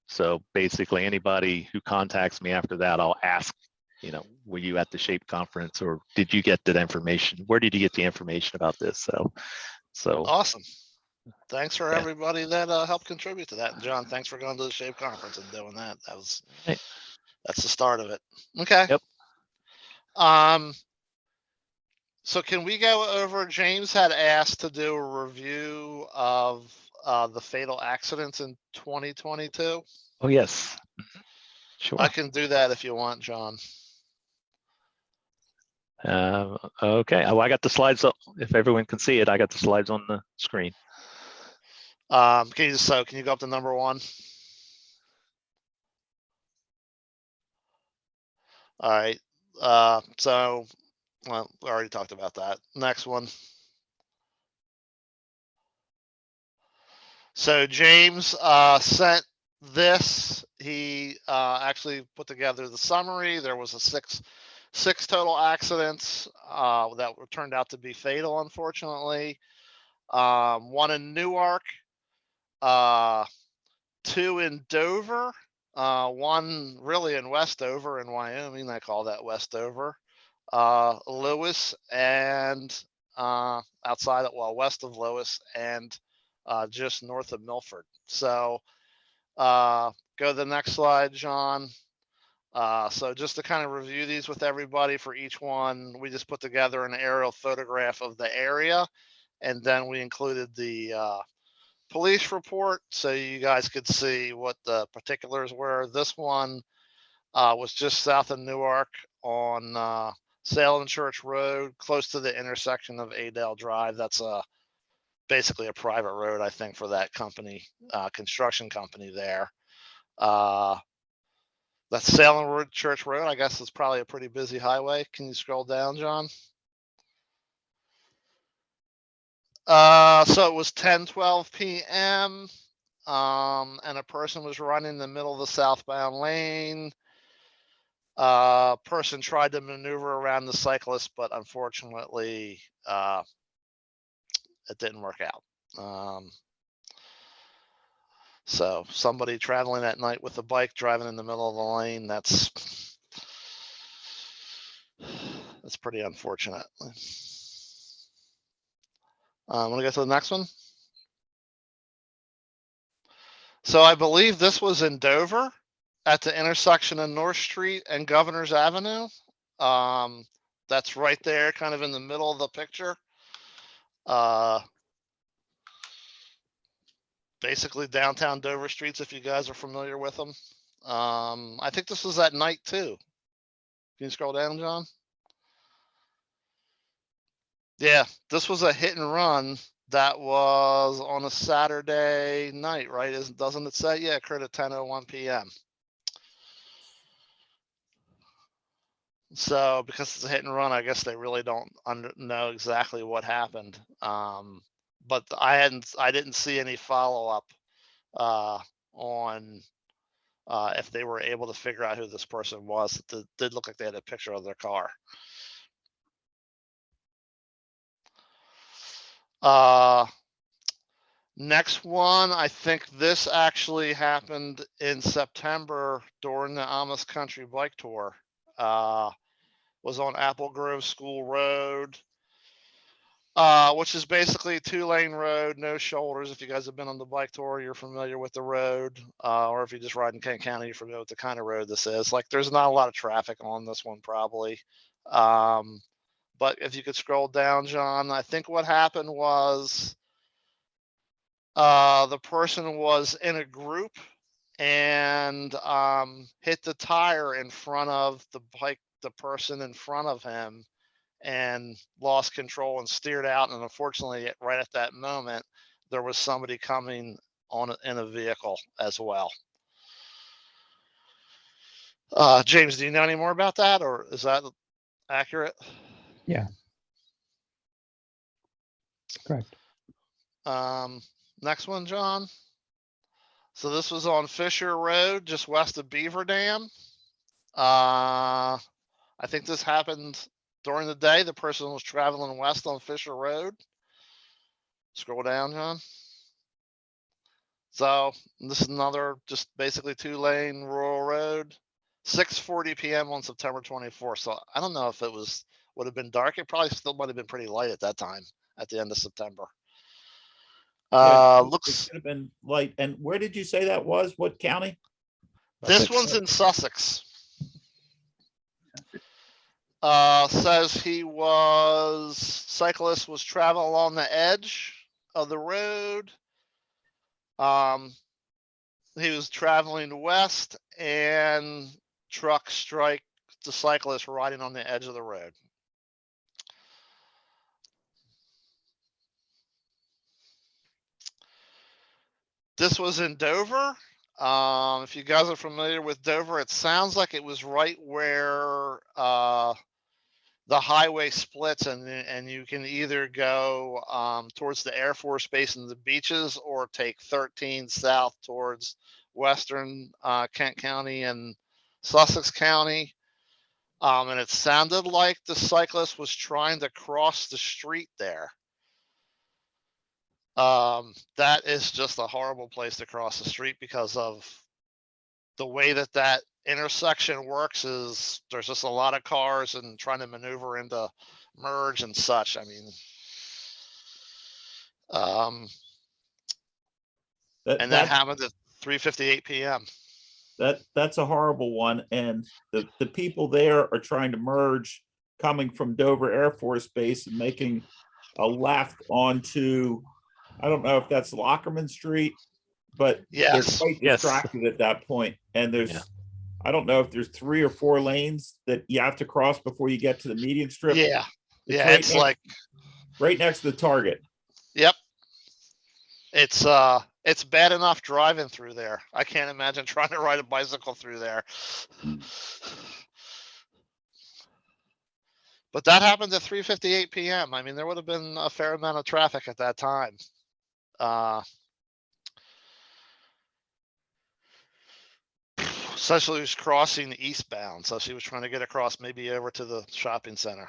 so basically anybody who contacts me after that, I'll ask were you at the SHAPE conference, or did you get that information? Where did you get the information about this? So Awesome. Thanks for Yeah. everybody that helped contribute to that. And John, thanks for going to the SHAPE conference and doing that. That's the start of it. Okay. Yep. So can we go over, James had asked to do a review of the fatal accidents in 2022. Oh, yes. Sure. I can do that if you want, John. Okay. Oh, I got the slides up. If everyone can see it, I got the slides on the screen. Can you go up to number 1? All right. Well, we already talked about that. Next one. So James sent this. He actually put together the summary. There was a six total accidents that turned out to be fatal, unfortunately. 1 in Newark, 2 in Dover, 1 really in Westover in Wyoming. I call that Westover. Lewis and outside of, west of Lewis and just north of Milford. So go to the next slide, John. So just to kind of review these with everybody, for each one, we just put together an aerial photograph of the area, and then we included the police report so you guys could see what the particulars were. This one was just south of Newark on Salem Church Road, close to the intersection of Adel Drive. That's basically a private road, I think, for that company, construction company there. That's Salem Church Road. I guess it's probably a pretty busy highway. Can you scroll down, John? So it was 10:12 p.m. And a person was running in the middle of the southbound lane. Person tried to maneuver around the cyclist, but unfortunately, it didn't work out. So somebody traveling at night with a bike driving in the middle of the lane, that's pretty unfortunate. I'm gonna go to the next one. So I believe this was in Dover at the intersection of North Street and Governor's Avenue. That's right there, kind of in the middle of the picture. Basically downtown Dover streets, if you guys are familiar with them. I think this was at night too. Can you scroll down, John? Yeah, this was a hit and run that was on a Saturday night, right? Doesn't it say? Yeah, it occurred at 10:01 p.m. So because it's a hit and run, I guess they really don't know exactly what happened. But I didn't see any follow up on if they were able to figure out who this person was. It did look like they had a picture of their car. Next one, I think this actually happened in September during the Amish Country Bike Tour. Was on Apple Grove School Road, which is basically a 2-lane road, no shoulders. If you guys have been on the bike tour, you're familiar with the road, or if you just ride in Kent County, you're familiar with the kind of road this is. Like, there's not a lot of traffic on this one, probably. But if you could scroll down, John, I think what happened was the person was in a group and hit the tire in front of the person in front of him, and lost control and steered out. And unfortunately, right at that moment, there was somebody coming in a vehicle as well. James, do you know any more about that, or is that accurate? Yeah. Correct. Next one, John. So this was on Fisher Road, just west of Beaver Dam. I think this happened during the day. The person was traveling west on Fisher Road. Scroll down, John. So this is another just basically 2-lane rural road. 6:40 PM on September 24th. So I don't know if it would have been dark. It probably still might have been pretty light at that time at the end of September. Yeah, it Looks, could have been light. And where did you say that was? What county? this one's in Sussex. Says cyclist was traveling along the edge of the road. He was traveling west and truck strike the cyclist riding on the edge of the road. This was in Dover. If you guys are familiar with Dover, it sounds like it was right where the highway splits, and you can either go towards the Air Force Base and the beaches, or take 13 south towards western Kent County and Sussex County. And it sounded like the cyclist was trying to cross the street there. That is just a horrible place to cross the street because of the way that intersection works. Is there's just a lot of cars and trying to maneuver into merge and such. I mean, and that happened at 3:58 PM. That's a horrible one. And the people there are trying to merge coming from Dover Air Force Base and making a left onto, I don't know if that's Lockerman Street, but they're quite distracted at that point. And I don't know if there's 3 or 4 lanes that you have to cross before you get to the median strip. Yeah. It's right next to the Target. Yep. It's bad enough driving through there. I can't imagine trying to ride a bicycle through there. But that happened at 3:58 PM. I mean, there would have been a fair amount of traffic at that time. So she was crossing eastbound. So she was trying to get across, maybe over to the shopping center.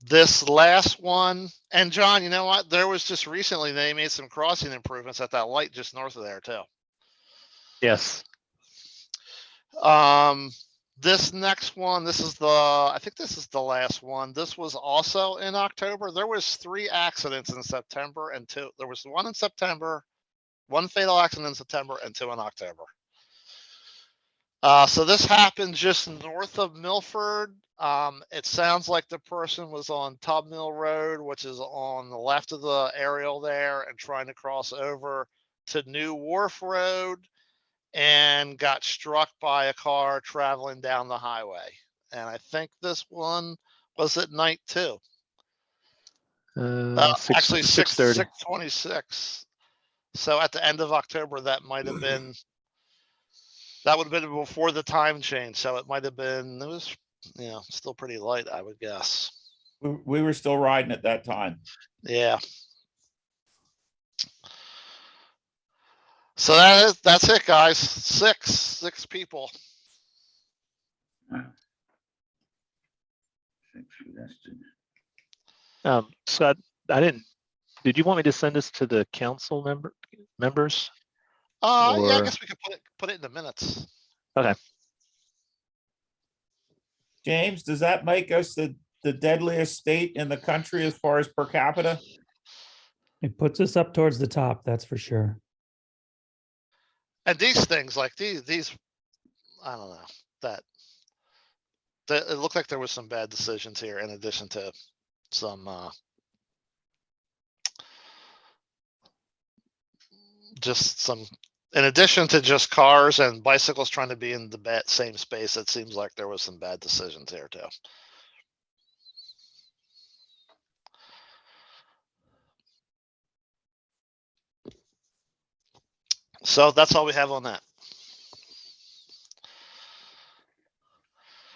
This last one, and John, you know what? There was just recently, they made some crossing improvements at that light just north of there too. Yes. This next one, I think this is the last one. This was also in October. There was 3 accidents in September and 2. There was 1 in September, 1 fatal accident in September and 2 in October. So this happened just north of Milford. It sounds like the person was on Tub Mill Road, which is on the left of the aerial there, and trying to cross over to New Wharf Road, and got struck by a car traveling down the highway. And I think this one was at night too. Actually 6:26. So at the end of October, that might have been, that would have been before the time change. So it might have been, it was, still pretty light, I would guess. We were still riding at that time. Yeah. So that's it, guys. Six people. Scott, did you want me to send this to the council members? Yeah, I guess we could put it in the minutes. Okay. James, does that make us the deadliest state in the country as far as per capita? It puts us up towards the top, that's for sure. And these things, like these, I don't know, that it looked like there was some bad decisions here, in addition to some in addition to just cars and bicycles trying to be in the same space. It seems like there was some bad decisions here too. So that's all we have on that.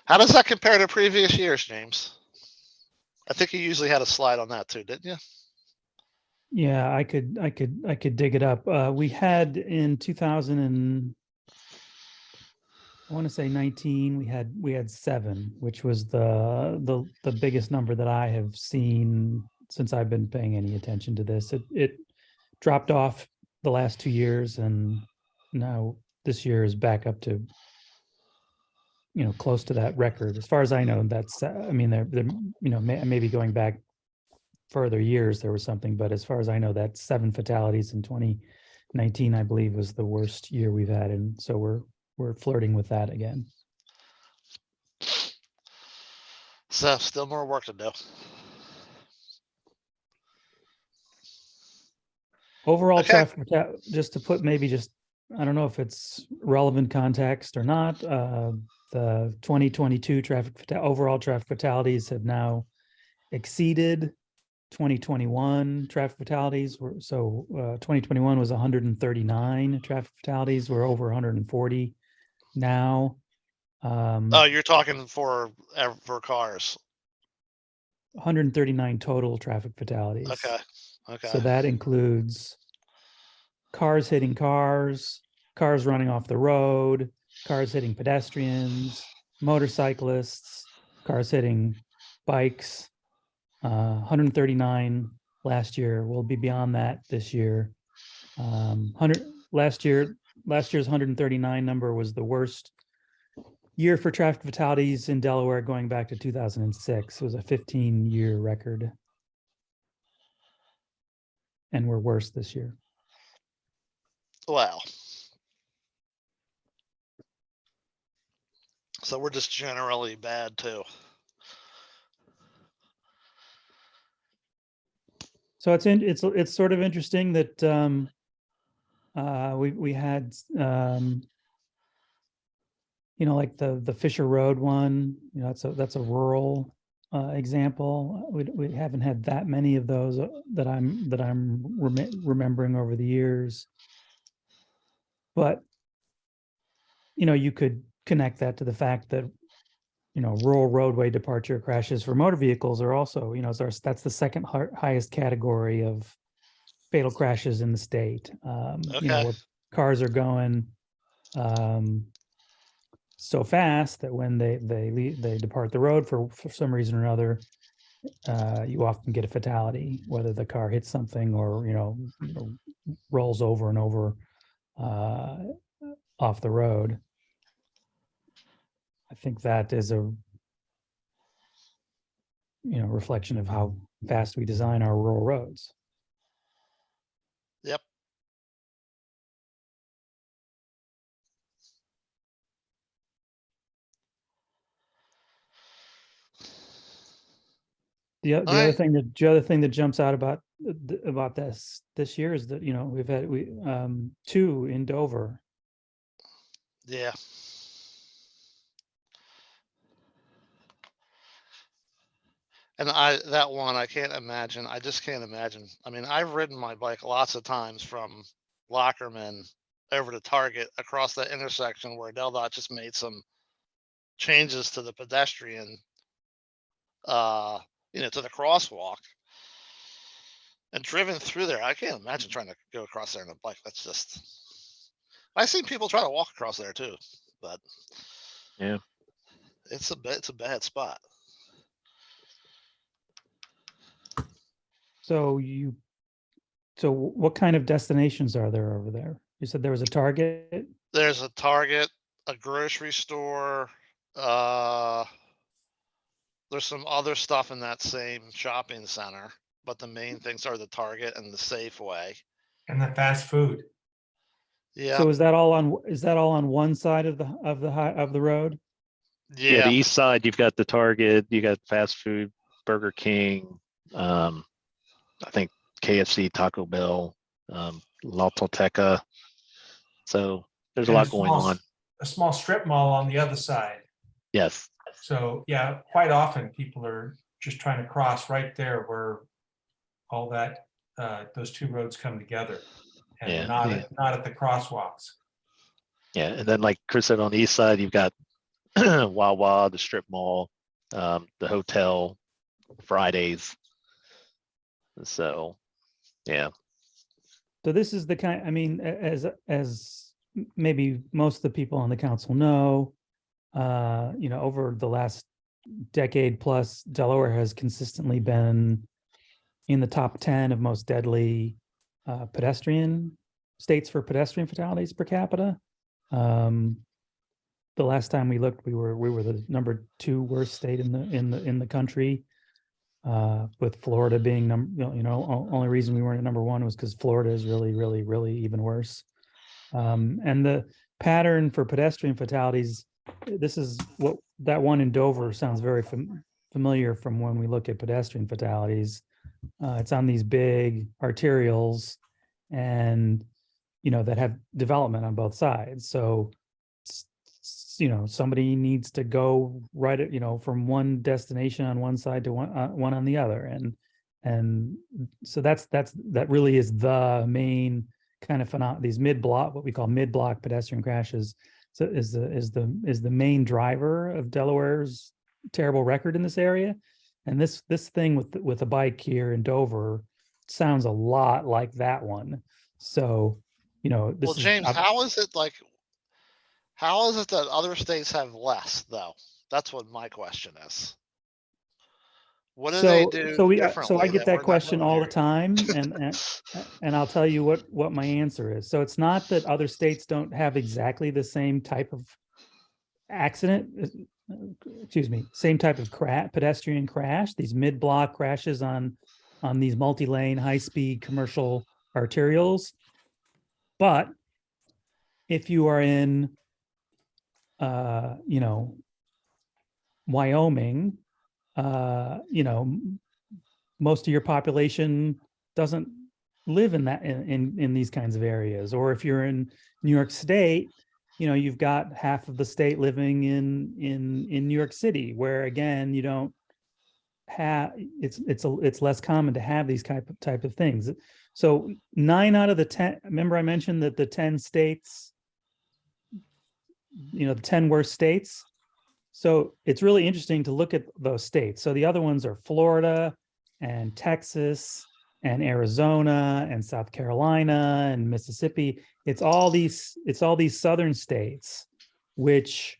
How does that compare to previous years, James? I think you usually had a slide on that too, didn't you? Yeah, I could dig it up. We had in 2000 and I want to say 19, we had 7, which was the biggest number that I have seen since I've been paying any attention to this. It dropped off the last 2 years, and now this year is back up to, close to that record. As far as I know, that's, I mean, they're maybe going back further years, there was something, but as far as I know, that's 7 fatalities in 2019, I believe, was the worst year we've had. And so we're flirting with that again. So still more work to do. Overall Okay. traffic, just to put maybe just, I don't know if it's relevant context or not. The 2022 overall traffic fatalities have now exceeded 2021 traffic fatalities. 2021 was 139 traffic fatalities. We're over 140 now. Oh, you're talking for cars. 139 total traffic fatalities. Okay. Okay. So that includes cars hitting cars, cars running off the road, cars hitting pedestrians, motorcyclists, cars hitting bikes. 139 last year. We'll be beyond that this year. Last year's 139 number was the worst year for traffic fatalities in Delaware going back to 2006. It was a 15-year record. And we're worse this year. Wow. So we're just generally bad too. So it's sort of interesting that we had like the Fisher Road one, that's a rural example. We haven't had that many of those that I'm remembering over the years. But you could connect that to the fact that rural roadway departure crashes for motor vehicles are also, that's the second highest category of fatal crashes in the state. Where cars are going so fast that when they depart the road for some reason or another, you often get a fatality, whether the car hits something or rolls over and over off the road. I think that is a reflection of how fast we design our rural roads. Yep. The other thing that jumps out about this year is that we've had 2 in Dover. Yeah. And that one, I can't imagine. I just can't imagine. I mean, I've ridden my bike lots of times from Lockerman over to Target across that intersection where DelDOT just made some changes to the pedestrian, to the crosswalk, and driven through there. I can't imagine trying to go across there on a bike. That's just, I've seen people try to walk across there too, but yeah, it's a bad spot. So what kind of destinations are there over there? You said there was a Target. There's a Target, a grocery store. There's some other stuff in that same shopping center, but the main things are the Target and the Safeway. And the fast food. Yeah. So is that all on one side of the road? Yeah. The east side, you've got the Target, you got fast food, Burger King, I think KFC, Taco Bell, La Tolteca. So there's a lot going on. A small strip mall on the other side. Yes. So yeah, quite often people are just trying to cross right there where all that those 2 roads come together, and not at the crosswalks. Yeah, and then like Chris said, on the east side, you've got Wawa, the strip mall, the hotel, Fridays. So, yeah. So this is the kind, I mean, as maybe most of the people on the council know, over the last decade plus, Delaware has consistently been in the top 10 of most deadly pedestrian states for pedestrian fatalities per capita. The last time we looked, we were the number 2 worst state in the country, with Florida being only reason we weren't at number 1 was because Florida is really even worse. And the pattern for pedestrian fatalities, this is what that one in Dover sounds very familiar from when we look at pedestrian fatalities. It's on these big arterials, and that have development on both sides. So somebody needs to go right at, from one destination on one side to one on the other, and so that really is the main kind of these what we call mid-block pedestrian crashes. So is the main driver of Delaware's terrible record in this area. And this thing with a bike here in Dover sounds a lot like that one. So, Well, James, how is it that other states have less though? That's what my question is. What do they do differently? So I get that question all the here? time, and I'll tell you what my answer is. So it's not that other states don't have exactly the same type of accident, same type of pedestrian crash, these mid-block crashes on these multi-lane, high-speed commercial arterials. But if you are in, Wyoming, most of your population doesn't live in these kinds of areas. Or if you're in New York State, you've got half of the state living in New York City, where again, you don't have, it's less common to have these type of things. So 9 out of the 10, remember I mentioned that the 10 states, the 10 worst states. So it's really interesting to look at those states. So the other ones are Florida and Texas and Arizona and South Carolina and Mississippi. It's all these southern states, which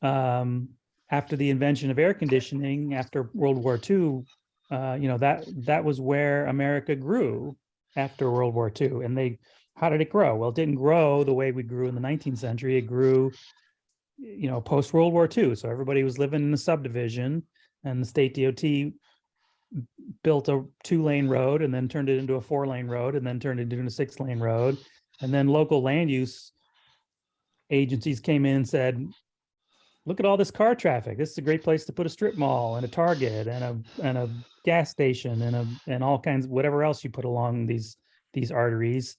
after the invention of air conditioning, after World War II, that was where America grew after World War II. And how did it grow? Well, it didn't grow the way we grew in the 19th century. It grew post World War II. So everybody was living in a subdivision, and the state DOT built a 2-lane road and then turned it into a 4-lane road and then turned it into a 6-lane road. And then local land use agencies came in and said, look at all this car traffic. This is a great place to put a strip mall and a Target and a gas station and all kinds of whatever else you put along these arteries.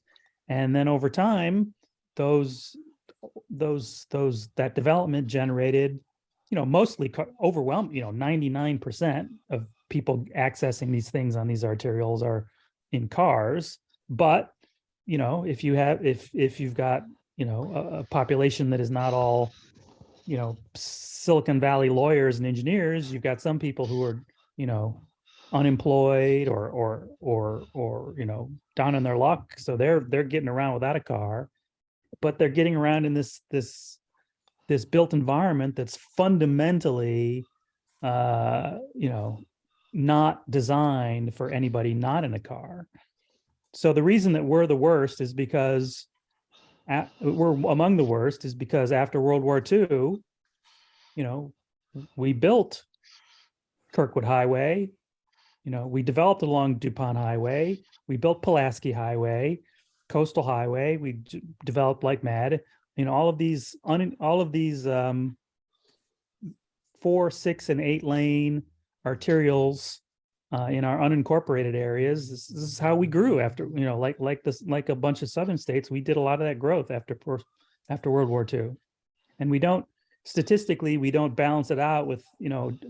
And then over time, that development generated, mostly overwhelmed, 99% of people accessing these things on these arterials are in cars. But, if you've got, a population that is not all, Silicon Valley lawyers and engineers, you've got some people who are, unemployed or down in their luck. So they're getting around without a car, but they're getting around in this built environment that's fundamentally, not designed for anybody not in a car. So the reason that we're the worst is because we're among the worst is because after World War II, we built Kirkwood Highway, we developed along DuPont Highway, we built Pulaski Highway, Coastal Highway, we developed like mad. All of these 4, 6, and 8-lane arterials in our unincorporated areas. This is how we grew after, like a bunch of southern states. We did a lot of that growth after World War II, and statistically we don't balance it out with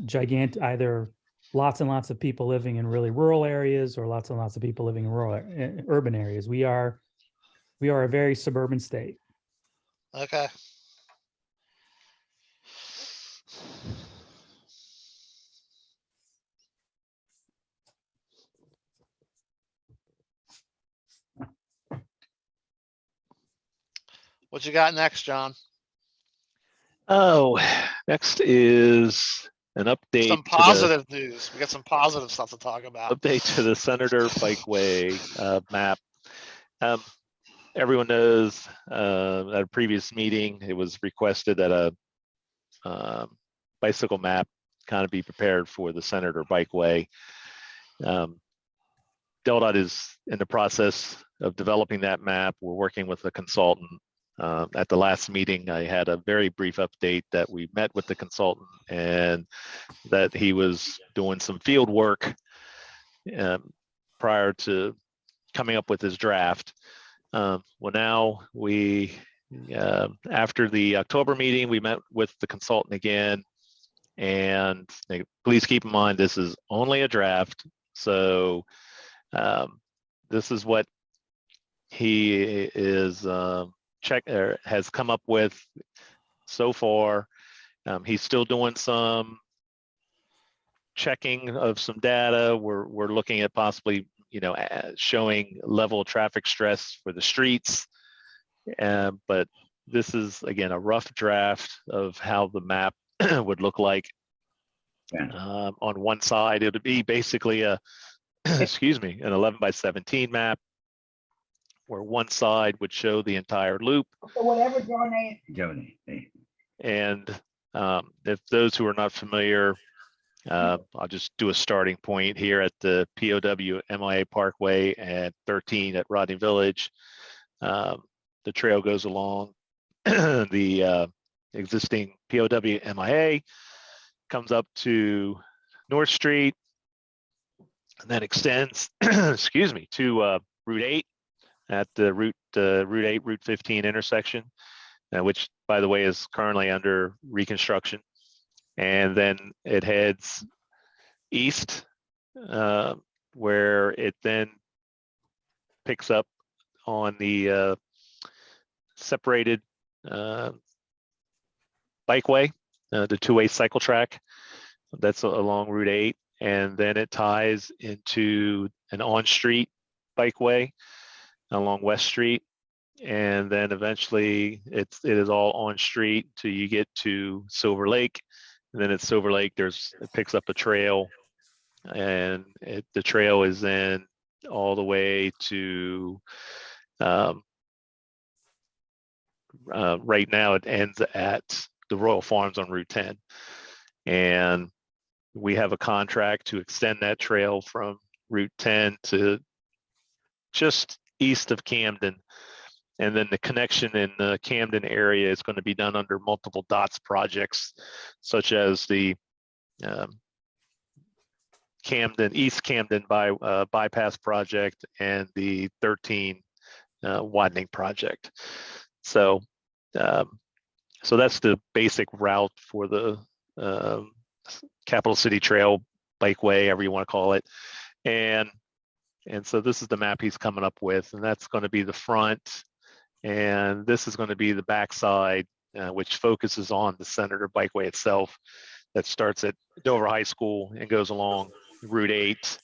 gigantic, either lots and lots of people living in really rural areas or lots and lots of people living in urban areas. We are a very suburban state. Okay. What you got next, John? Oh, next is an update. Some positive news. We got some positive stuff to talk about. Update to the Senator Bikeway map. everyone knows, at a previous meeting, it was requested that a bicycle map kind of be prepared for the Senator Bikeway. DelDOT is in the process of developing that map. We're working with a consultant. At the last meeting, I had a very brief update that we met with the consultant and that he was doing some field work prior to coming up with his draft. Well, now we, after the October meeting, we met with the consultant again. And please keep in mind, this is only a draft. So this is what he is has come up with so far. He's still doing some checking of some data. We're looking at possibly, showing level of traffic stress for the streets. But this is, again, a rough draft of how the map would look like. On one side, it would be basically a, excuse me, an 11/17 map, where one side would show the entire loop. So whatever donate. And if those who are not familiar, I'll just do a starting point here at the POW MIA Parkway and 13 at Rodney Village. The trail goes along the existing POW MIA, comes up to North Street, and then extends, excuse me, to Route 8 at the Route 8, Route 15 intersection, which, by the way, is currently under reconstruction. And then it heads east, where it then picks up on the separated bikeway, the two-way cycle track that's along Route 8, and then it ties into an on-street bikeway along West Street, and then eventually it is all on street till you get to Silver Lake. And then at Silver Lake, it picks up a trail, and the trail is then all the way to right now it ends at the Royal Farms on Route 10. And we have a contract to extend that trail from Route 10 to just east of Camden. And then the connection in the Camden area is going to be done under multiple DOTS projects, such as the East Camden bypass project and the 13 widening project. So that's the basic route for the Capital City Trail Bikeway, however you want to call it. And so this is the map he's coming up with, and that's going to be the front. And this is going to be the backside, which focuses on the Senator Bikeway itself, that starts at Dover High School and goes along Route 8.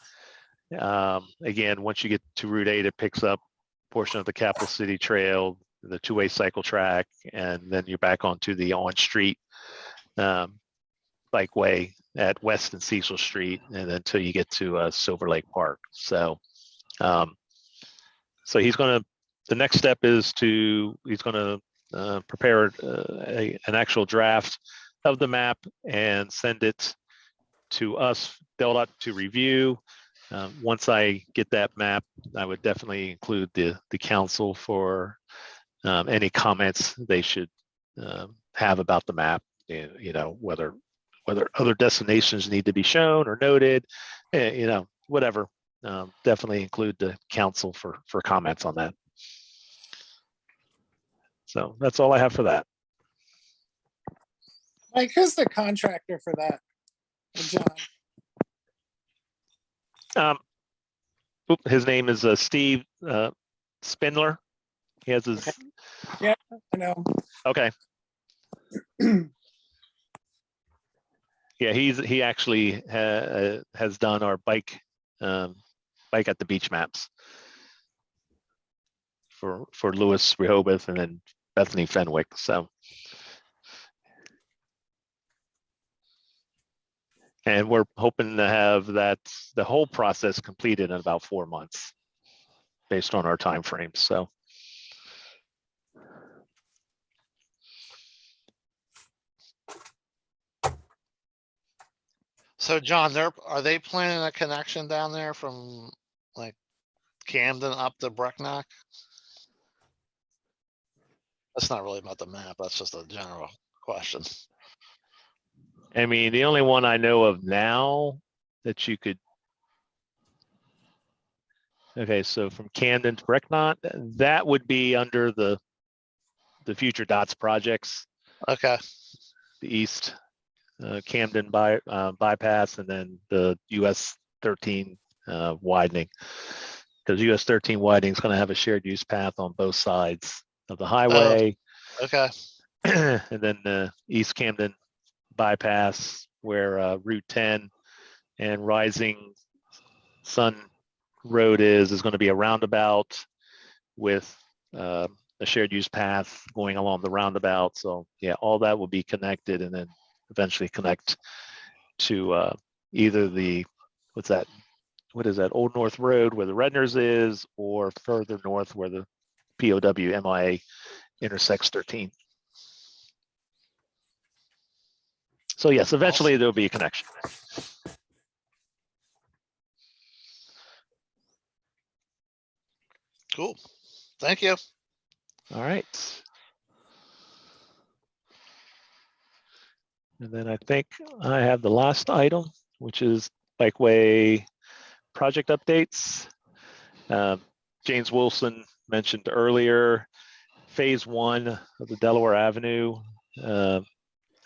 Again, once you get to Route 8, it picks up a portion of the Capital City Trail, the two-way cycle track, and then you're back onto the on-street bikeway at West and Cecil Street, and until you get to Silver Lake Park. So he's going to, the next step is he's going to prepare an actual draft of the map and send it to us, DelDOT, to review. Once I get that map, I would definitely include the council for any comments they should have about the map. Whether other destinations need to be shown or noted, whatever. Definitely include the council for comments on that. So that's all I have for that. Mike, who's the contractor for that? John. His name is Steve Spindler. He has his. Yeah, I know. Okay. Yeah, he actually has done our bike at the beach maps for Lewis, Rehoboth, and then Bethany Fenwick. So, and we're hoping to have the whole process completed in about 4 months, based on our time frames. So, So John, are they planning a connection down there from like Camden up to Brecknock? That's not really about the map. That's just a general question. I mean, the only one I know of now that you could. Okay, so from Camden to Brecknock, that would be under the future DOTS projects. Okay. The east Camden bypass, and then the US 13 widening, because US 13 widening is going to have a shared use path on both sides of the highway. Okay. And then the East Camden bypass, where Route 10 and Rising Sun Road is going to be a roundabout with a shared use path going along the roundabout. So yeah, all that will be connected, and then eventually connect to either what is that, Old North Road where the Redners is, or further north where the POW MIA intersects 13. So yes, eventually there'll be a connection. Cool. Thank you. All right. And then I think I have the last item, which is bikeway project updates. James Wilson mentioned earlier, phase 1 of the Delaware Avenue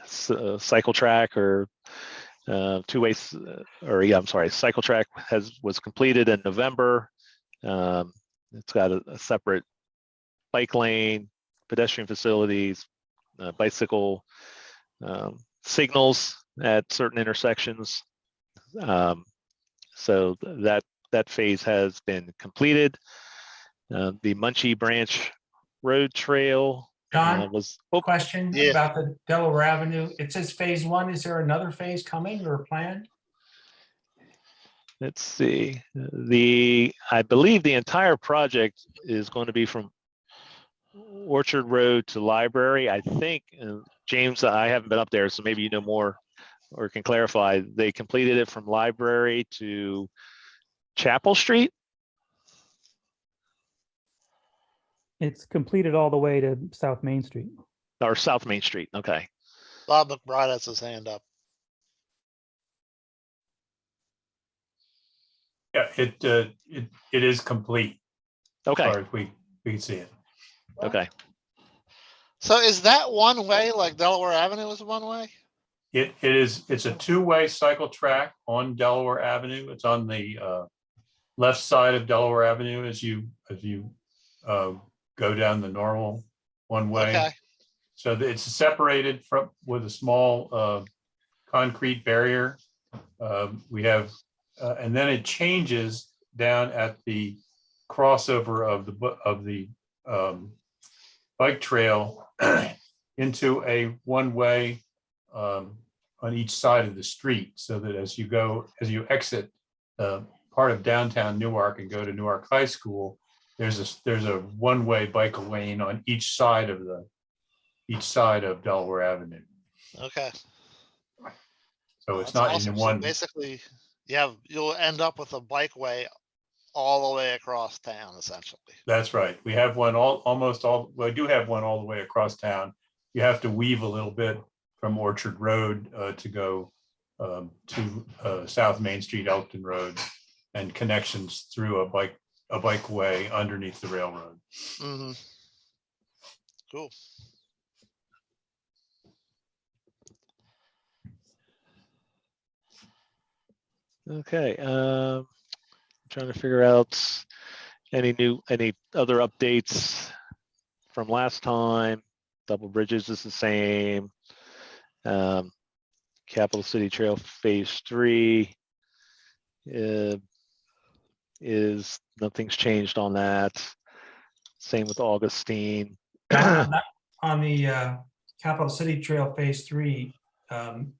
cycle track, or two-way, or yeah, I'm sorry, cycle track was completed in November. It's got a separate bike lane, pedestrian facilities, bicycle signals at certain intersections. So that phase has been completed. The Munchie Branch Road Trail John, was question about the Delaware Avenue. It says phase 1. Is there another phase coming or planned? Let's see. I believe the entire project is going to be from Orchard Road to Library. I think, James, I haven't been up there, so maybe you know more or can clarify. They completed it from Library to Chapel Street. It's completed all the way to South Main Street. Or South Main Street, okay. Bob McBride has his hand up. Yeah, it is complete. Okay. As far as we can see it. Okay. So is that one way, like Delaware Avenue is one way? It's a two-way cycle track on Delaware Avenue. It's on the left side of Delaware Avenue as you go down the normal one way. Okay. So it's separated with a small concrete barrier. We have, and then it changes down at the crossover of the bike trail into a one-way on each side of the street, so that as you exit part of downtown Newark and go to Newark High School, there's a one-way bike lane on each side of Delaware Avenue. Okay. So it's That's not awesome. in So one. basically, you'll end up with a bikeway all the way across town, essentially. That's right. We have one almost all. Well, I do have one all the way across town. You have to weave a little bit from Orchard Road to go to South Main Street, Elkton Road, and connections through a bikeway underneath the railroad. Mm-hmm. Cool. Okay. Trying to figure out any other updates from last time. Double Bridges is the same. Capital City Trail Phase 3 is nothing's changed on that. Same with Augustine. On the Capital City Trail Phase 3,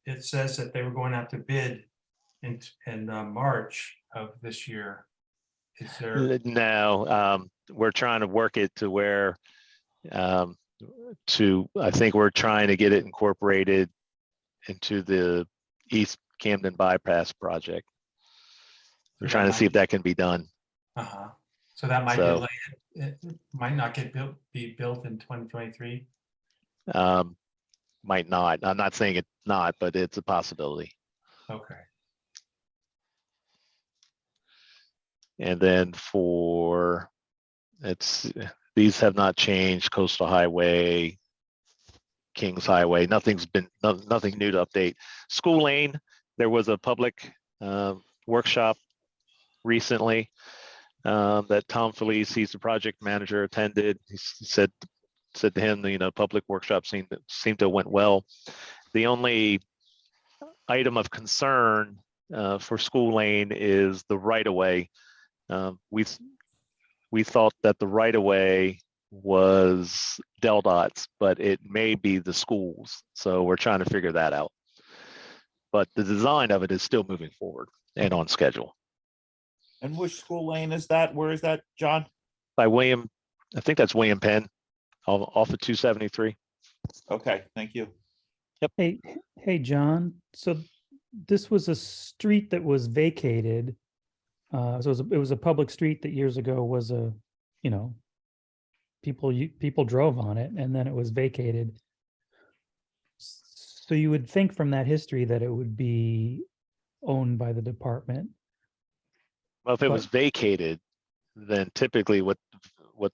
it says that they were going out to bid in March of this year. Is there? No, we're trying to work it to where I think we're trying to get it incorporated into the East Camden bypass project. We're So trying that to see if might- that can be done. Uh-huh. So that might So- delay it. It might not be built in 2023. Might not. I'm not saying it's not, but it's a possibility. Okay. And then these have not changed. Coastal Highway, Kings Highway, nothing new to update. School Lane, there was a public workshop recently that Tom Felice, he's the project manager, attended. He said to him, public workshop seemed to have went well. The only item of concern for School Lane is the right of way. We thought that the right of way was Del Dot's, but it may be the schools. So we're trying to figure that out. But the design of it is still moving forward and on schedule. And which school lane is that? Where is that, John? By William, I think that's William Penn, off of 273. Okay, thank you. Hey, John, so this was a street that was vacated. So it was a public street that years ago was people drove on it, and then it was vacated. So you would think from that history that it would be owned by the department. Well, if it was vacated, then typically what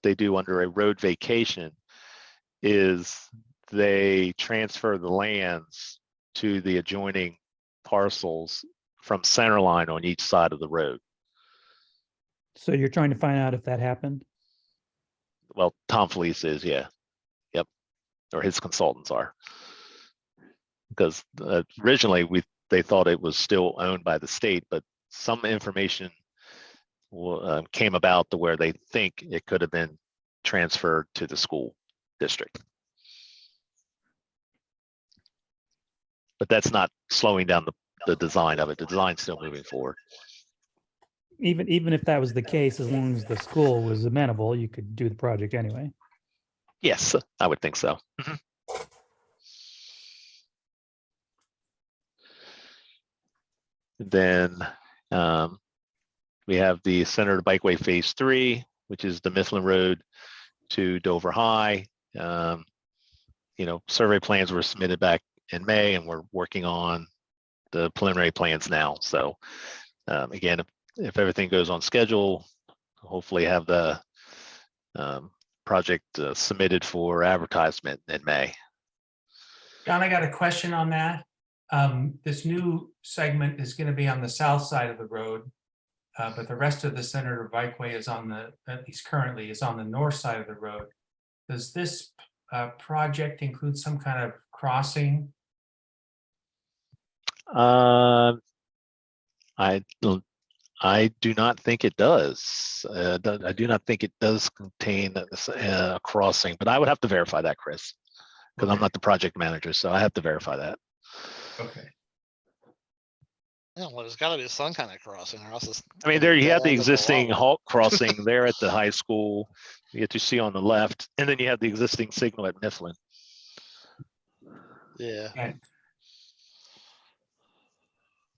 they do under a road vacation is they transfer the lands to the adjoining parcels from center line on each side of the road. So you're trying to find out if that happened? Well, Tom Felice is, yeah. Yep. Or his consultants are. Because originally they thought it was still owned by the state, but some information came about to where they think it could have been transferred to the school district. But that's not slowing down the design of it. The design's still moving forward. Even if that was the case, as long as the school was amenable, you could do the project anyway. Yes, I would think so. Mhm. Then we have the Center Bikeway Phase 3, which is the Mifflin Road to Dover High. Survey plans were submitted back in May, and we're working on the preliminary plans now. So again, if everything goes on schedule, hopefully have the project submitted for advertisement in May. John, I got a question on that. This new segment is going to be on the south side of the road, but the rest of the Senator Bikeway is at least currently, is on the north side of the road. Does this project include some kind of crossing? I do not think it does. I do not think it does contain a crossing, but I would have to verify that, Chris, because I'm not the project manager, so I have to verify that. Okay. Yeah, well, there's got to be some kind of crossing, or else it's. I mean, there you have the end of the existing lot. halt crossing there at the high school. You get to see on the left, and then you have the existing signal at Mifflin. Yeah. Okay.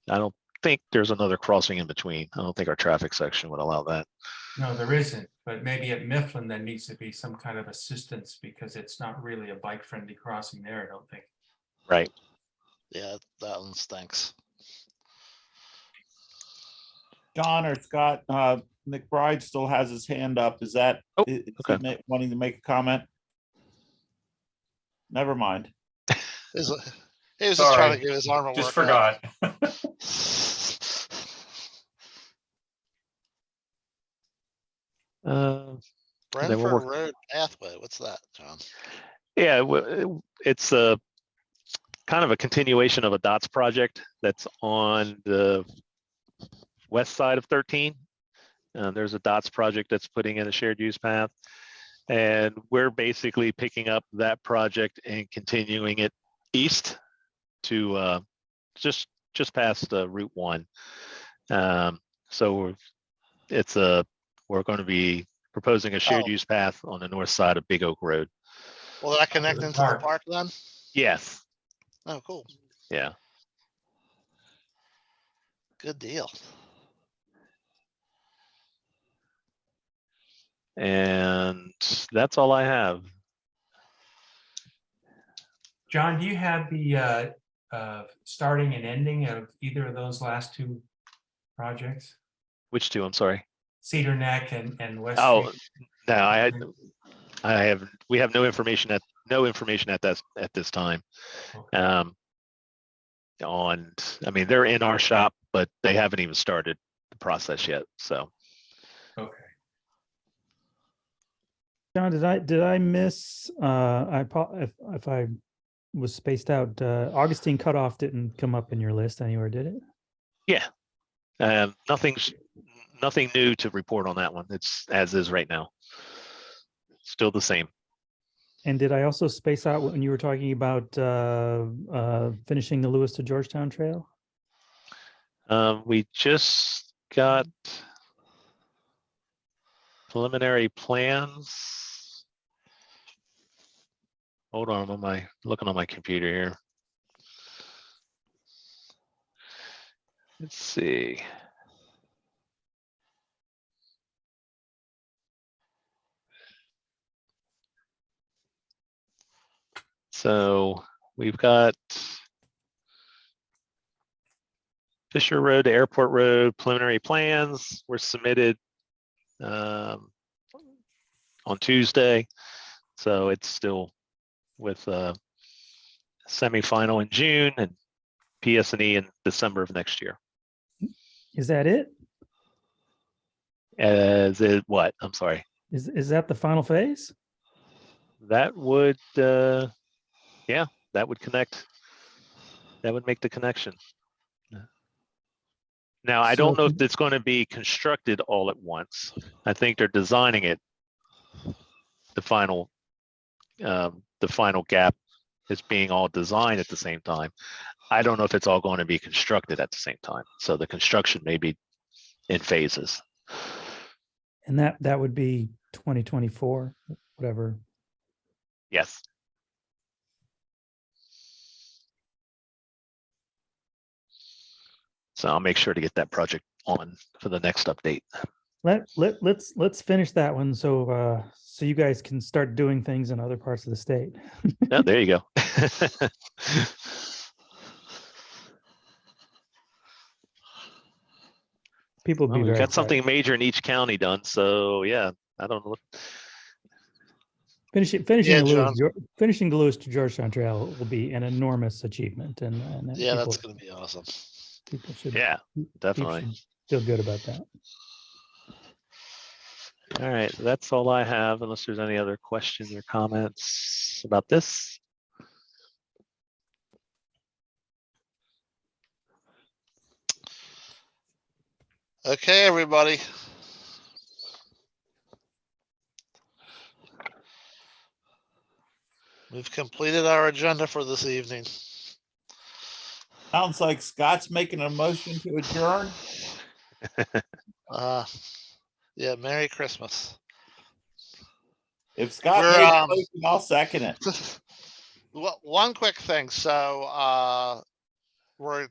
I don't think there's another crossing in between. I don't think our traffic section would allow that. No, there isn't, but maybe at Mifflin, there needs to be some kind of assistance because it's not really a bike-friendly crossing there, I don't think. Right. Yeah, that one stinks. John or Scott, McBride still has his hand up. Is that, is he wanting to make a comment? Never mind. He was just trying to give his arm a Just workout. forgot. Brentford Road Pathway, what's that, John? Yeah, it's a kind of a continuation of a DOTS project that's on the west side of 13. There's a DOTS project that's putting in a shared use path. And we're basically picking up that project and continuing it east to just past Route 1. So we're going to be proposing a shared use path on the north side of Big Oak Road. Will that connect into the park then? Yes. Oh, cool. Yeah. Good deal. And that's all I have. John, do you have the starting and ending of either of those last two projects? Which two? I'm sorry. Cedar Neck and West Oh, Street? no, I have, we have no information at this time. I mean, they're in our shop, but they haven't even started the process yet. So, Okay. John, did I miss, if I was spaced out, Augustine Cutoff didn't come up in your list anywhere, did it? yeah, nothing new to report on that one. It's as is right now. Still the same. And did I also space out when you were talking about finishing the Lewis to Georgetown Trail? We just got preliminary plans. Hold on, I'm looking on my computer here. Let's see. So we've got Fisher Road to Airport Road preliminary plans were submitted on Tuesday. So it's still with semifinal in June and PS&E in December of next year. Is that it? As it what? I'm sorry. Is that the final phase? That would yeah, that would connect. That would make the connection. Now, I don't know if it's going to be constructed all at once. I think they're designing it. The final gap is being all designed at the same time. I don't know if it's all going to be constructed at the same time. So the construction may be in phases. And that would be 2024, whatever. Yes. So I'll make sure to get that project on for the next update. Let's finish that one so so you guys can start doing things in other parts of the state. Yeah, there you go. People Well, be we've very got something major in each county done. So yeah, I don't know. Finishing Yeah, the Lewis to Georgetown Trail will be an enormous achievement, and Yeah, people, that's going to be awesome. people should definitely should feel good about that. All right, that's all I have, unless there's any other questions or comments about this. Okay, everybody. We've completed our agenda for this evening. Sounds like Scott's making a motion to adjourn. Yeah, Merry Christmas. If Scott made a motion, I'll second it. Well, one quick thing. So we're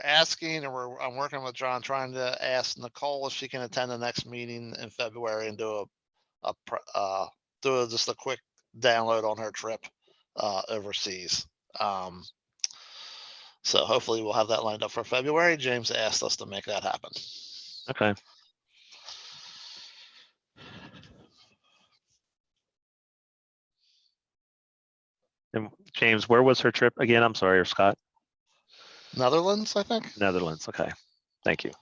asking, and I'm working with John, trying to ask Nicole if she can attend the next meeting in February and do just a quick download on her trip overseas. So hopefully we'll have that lined up for February. James asked us to make that happen. Okay. And James, where was her trip again? I'm sorry, or Scott? Netherlands, I think. Netherlands. Okay. Thank you.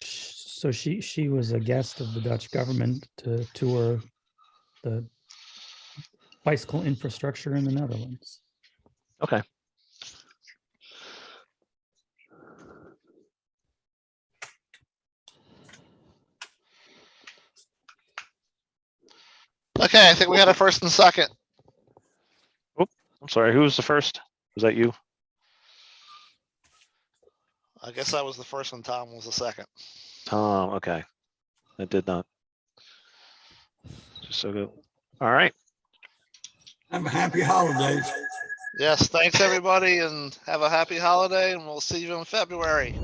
So she was a guest of the Dutch government to tour the bicycle infrastructure in the Netherlands. Okay. Okay, I think we got a first and second. Oh, I'm sorry. Who was the first? Was that you? I guess I was the first one. Tom was the second. Tom. Okay. I did not. Just so good. All right. Have a happy holidays. Yes, thanks everybody and have a happy holiday and we'll see you in February.